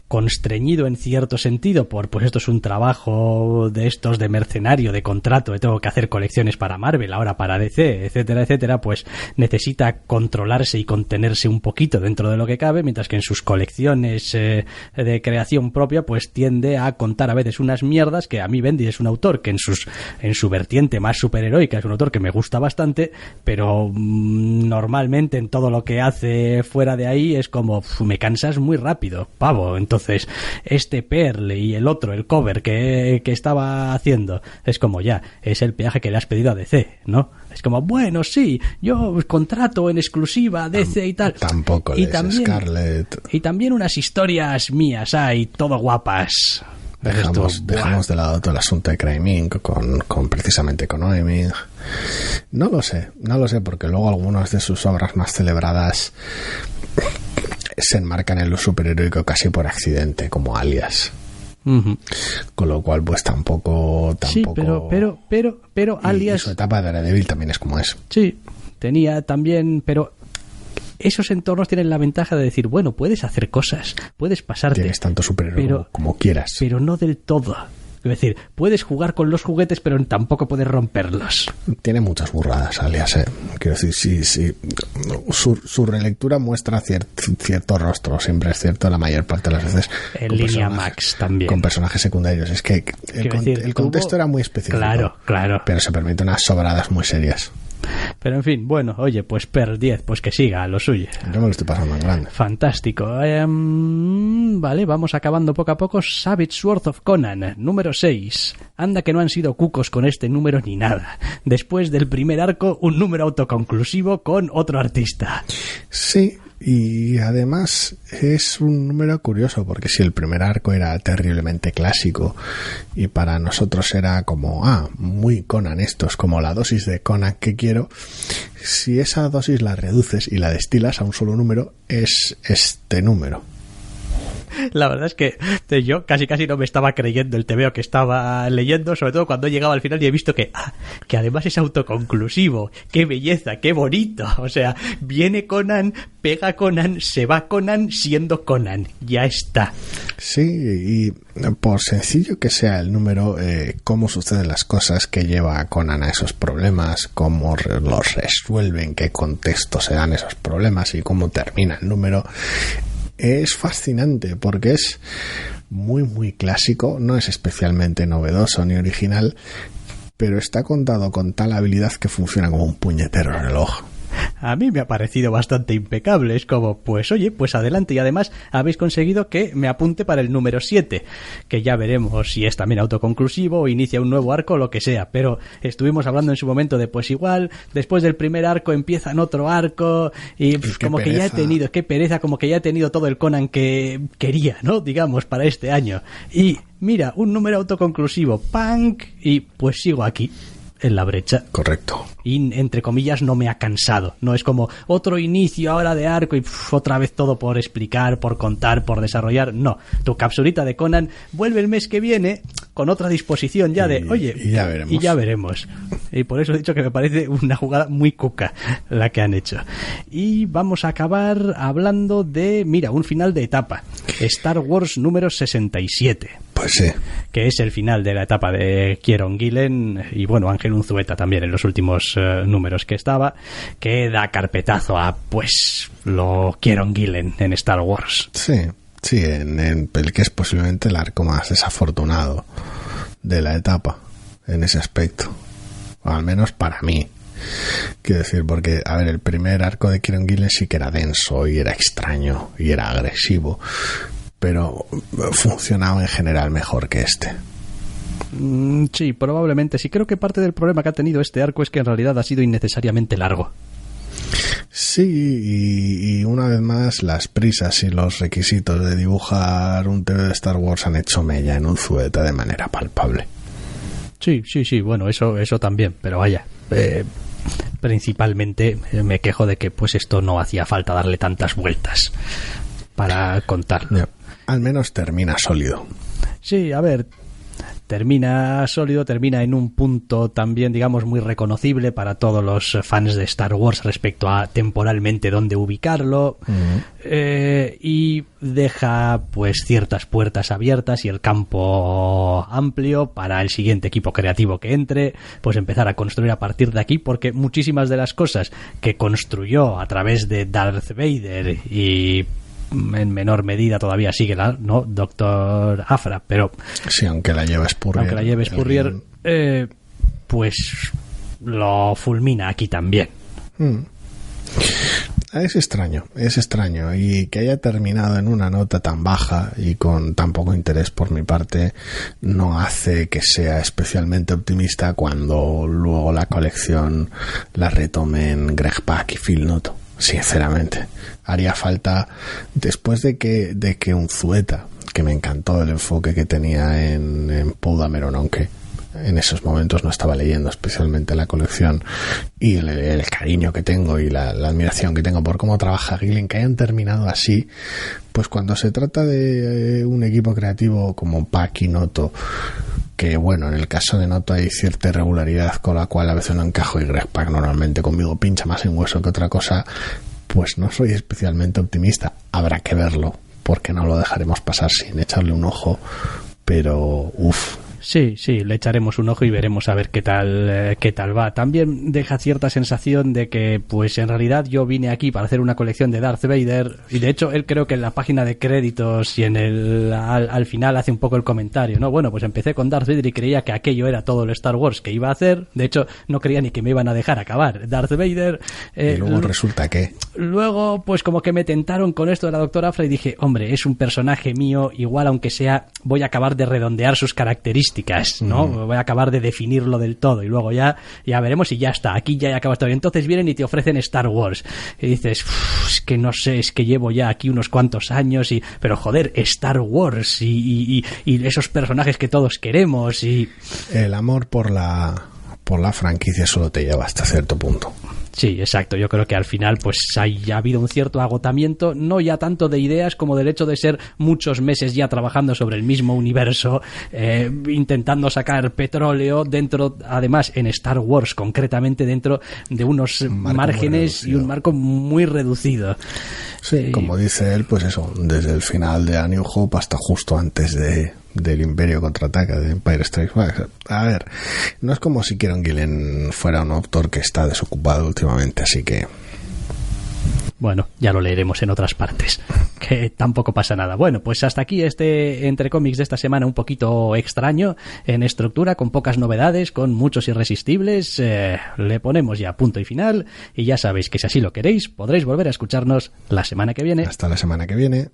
constreñido en cierto sentido por, pues esto es un trabajo de estos de mercenario, de contrato, de tengo que hacer colecciones para Marvel, ahora para DC, etcétera, etcétera, pues necesita controlarse y contenerse un poquito dentro de lo que cabe, mientras que en sus colecciones de creación propia, pues tiende a contar a veces unas mierdas que a mí Bendis es un autor que en su vertiente más superheroica es un autor que me gusta bastante, pero normalmente en todo lo que hace fuera de ahí es como, me cansas muy rápido, pavo. Entonces este Pearl y el otro, el cover que estaba haciendo, es como ya, es el peaje que le has pedido a DC, ¿no? Es como, bueno, sí, yo contrato en exclusiva a DC y tal. Tampoco y les también, Scarlett. Y también unas historias mías, hay todo guapas. Dejamos de lado todo el asunto de Crime Inc. con precisamente con Noemi. No lo sé, porque luego algunas de sus obras más celebradas se enmarcan en lo superheroico casi por accidente, como Alias. Uh-huh. Con lo cual pues tampoco sí, pero Alias, y su etapa de Daredevil también es como es. Sí, tenía también, pero esos entornos tienen la ventaja de decir, bueno, puedes hacer cosas, puedes pasarte. Tienes tanto superhéroe como quieras. Pero no del todo. Es decir, puedes jugar con los juguetes, pero tampoco puedes romperlos. Tiene muchas burradas, Alias, Quiero decir, sí. Su relectura muestra cierto rostro, siempre es cierto, la mayor parte de las veces. En línea Max también. Con personajes secundarios. Es que el contexto era muy específico. Claro. Pero se permite unas sobradas muy serias. Pero en fin, bueno, oye, pues Per 10, pues que siga a lo suyo. Yo me lo estoy pasando en grande. Fantástico. Vale, vamos acabando poco a poco. Savage Sword of Conan, número 6. Anda que no han sido cucos con este número ni nada. Después del primer arco, un número autoconclusivo con otro artista. Sí, y además es un número curioso, porque si el primer arco era terriblemente clásico y para nosotros era como, muy Conan esto, es como la dosis de Conan que quiero, si esa dosis la reduces y la destilas a un solo número, es este número. La verdad es que yo casi no me estaba creyendo el tebeo que estaba leyendo, sobre todo cuando he llegado al final y he visto que además es autoconclusivo. ¡Qué belleza! ¡Qué bonito! O sea, viene Conan, pega Conan, se va Conan siendo Conan. Ya está. Sí, y por sencillo que sea el número, cómo suceden las cosas que lleva a Conan a esos problemas, cómo los resuelven, qué contexto se dan esos problemas y cómo termina el número. Es fascinante porque es muy muy clásico, no es especialmente novedoso ni original, pero está contado con tal habilidad que funciona como un puñetero reloj. A mí me ha parecido bastante impecable. Es como, pues oye, pues adelante. Y además habéis conseguido que me apunte para el número 7, que ya veremos si es también autoconclusivo o inicia un nuevo arco o lo que sea. Pero estuvimos hablando en su momento de pues igual, después del primer arco empiezan otro arco y como que ya he tenido, qué pereza, como que ya he tenido todo el Conan que quería, ¿no? Digamos, para este año. Y mira, un número autoconclusivo, punk, y pues sigo aquí, en la brecha. Correcto. Y, entre comillas, no me ha cansado. No es como otro inicio ahora de arco y otra vez todo por explicar, por contar, por desarrollar. No. Tu capsulita de Conan vuelve el mes que viene con otra disposición ya de, oye, y ya veremos. Y ya veremos. Y por eso he dicho que me parece una jugada muy cuca la que han hecho. Y vamos a acabar hablando de, mira, un final de etapa. Star Wars número 67. Pues sí. Que es el final de la etapa de Kieron Gillen y, bueno, Ángel Unzueta también en los últimos números que estaba, que da carpetazo a, pues, lo Kieron Gillen en Star Wars. Sí, sí, en el que es posiblemente el arco más desafortunado de la etapa, en ese aspecto. O al menos para mí. Quiero decir, porque, a ver, el primer arco de Kieron Gillen sí que era denso y era extraño y era agresivo, pero funcionaba en general mejor que este. Sí, probablemente sí. Creo que parte del problema que ha tenido este arco es que en realidad ha sido innecesariamente largo. Sí, y una vez más las prisas y los requisitos de dibujar un TV de Star Wars han hecho mella en Unzueta de manera palpable. Sí, bueno, eso también, pero vaya, principalmente me quejo de que pues esto no hacía falta darle tantas vueltas para contarlo. Ya, al menos termina sólido. Sí, a ver, termina sólido, termina en un punto también, digamos, muy reconocible para todos los fans de Star Wars respecto a temporalmente dónde ubicarlo. Y deja pues ciertas puertas abiertas y el campo amplio para el siguiente equipo creativo que entre, pues empezar a construir a partir de aquí, porque muchísimas de las cosas que construyó a través de Darth Vader y en menor medida todavía sigue ¿no? Doctor Aphra, pero sí, aunque la lleve Spurrier, pues lo fulmina aquí también. Es extraño y que haya terminado en una nota tan baja y con tan poco interés por mi parte no hace que sea especialmente optimista cuando luego la colección la retomen Greg Pak y Phil Noto. Sinceramente, haría falta, después de que Unzueta, que me encantó el enfoque que tenía en Poe Dameron, aunque en esos momentos no estaba leyendo especialmente la colección, y el cariño que tengo y la admiración que tengo por cómo trabaja Gillen, que hayan terminado así, pues cuando se trata de un equipo creativo como Pak y Noto, que bueno, en el caso de Noto hay cierta irregularidad con la cual a veces no encajo, y Greg Pak normalmente conmigo pincha más en hueso que otra cosa, pues no soy especialmente optimista. Habrá que verlo, porque no lo dejaremos pasar sin echarle un ojo, pero Sí, le echaremos un ojo y veremos a ver qué tal va. También deja cierta sensación de que, pues en realidad yo vine aquí para hacer una colección de Darth Vader, y de hecho él creo que en la página de créditos y al final hace un poco el comentario, ¿no? Bueno, pues empecé con Darth Vader y creía que aquello era todo el Star Wars que iba a hacer. De hecho, no creía ni que me iban a dejar acabar Darth Vader. Y luego resulta que... Luego, pues como que me tentaron con esto de la Doctora Aphra y dije, hombre, es un personaje mío, igual aunque sea, voy a acabar de redondear sus características, ¿no? Voy a acabar de definirlo del todo y luego ya veremos y ya está, aquí ya acaba todo. Y entonces vienen y te ofrecen Star Wars y dices, es que no sé, es que llevo ya aquí unos cuantos años pero joder, Star Wars y esos personajes que todos queremos y... El amor por la franquicia solo te lleva hasta cierto punto. Sí, exacto. Yo creo que al final pues ha habido un cierto agotamiento, no ya tanto de ideas como del hecho de ser muchos meses ya trabajando sobre el mismo universo, intentando sacar petróleo dentro, además en Star Wars concretamente, dentro de unos márgenes y un marco muy reducido. Sí, como dice él, pues eso, desde el final de A New Hope hasta justo antes del Imperio Contraataca, de Empire Strikes Back. A ver, no es como si Kieron Gillen fuera un autor que está desocupado últimamente, así que Bueno, ya lo leeremos en otras partes, que tampoco pasa nada. Bueno, pues hasta aquí este Entre Cómics de esta semana, un poquito extraño en estructura, con pocas novedades, con muchos irresistibles. Le ponemos ya punto y final, y ya sabéis que si así lo queréis, podréis volver a escucharnos la semana que viene. Hasta la semana que viene.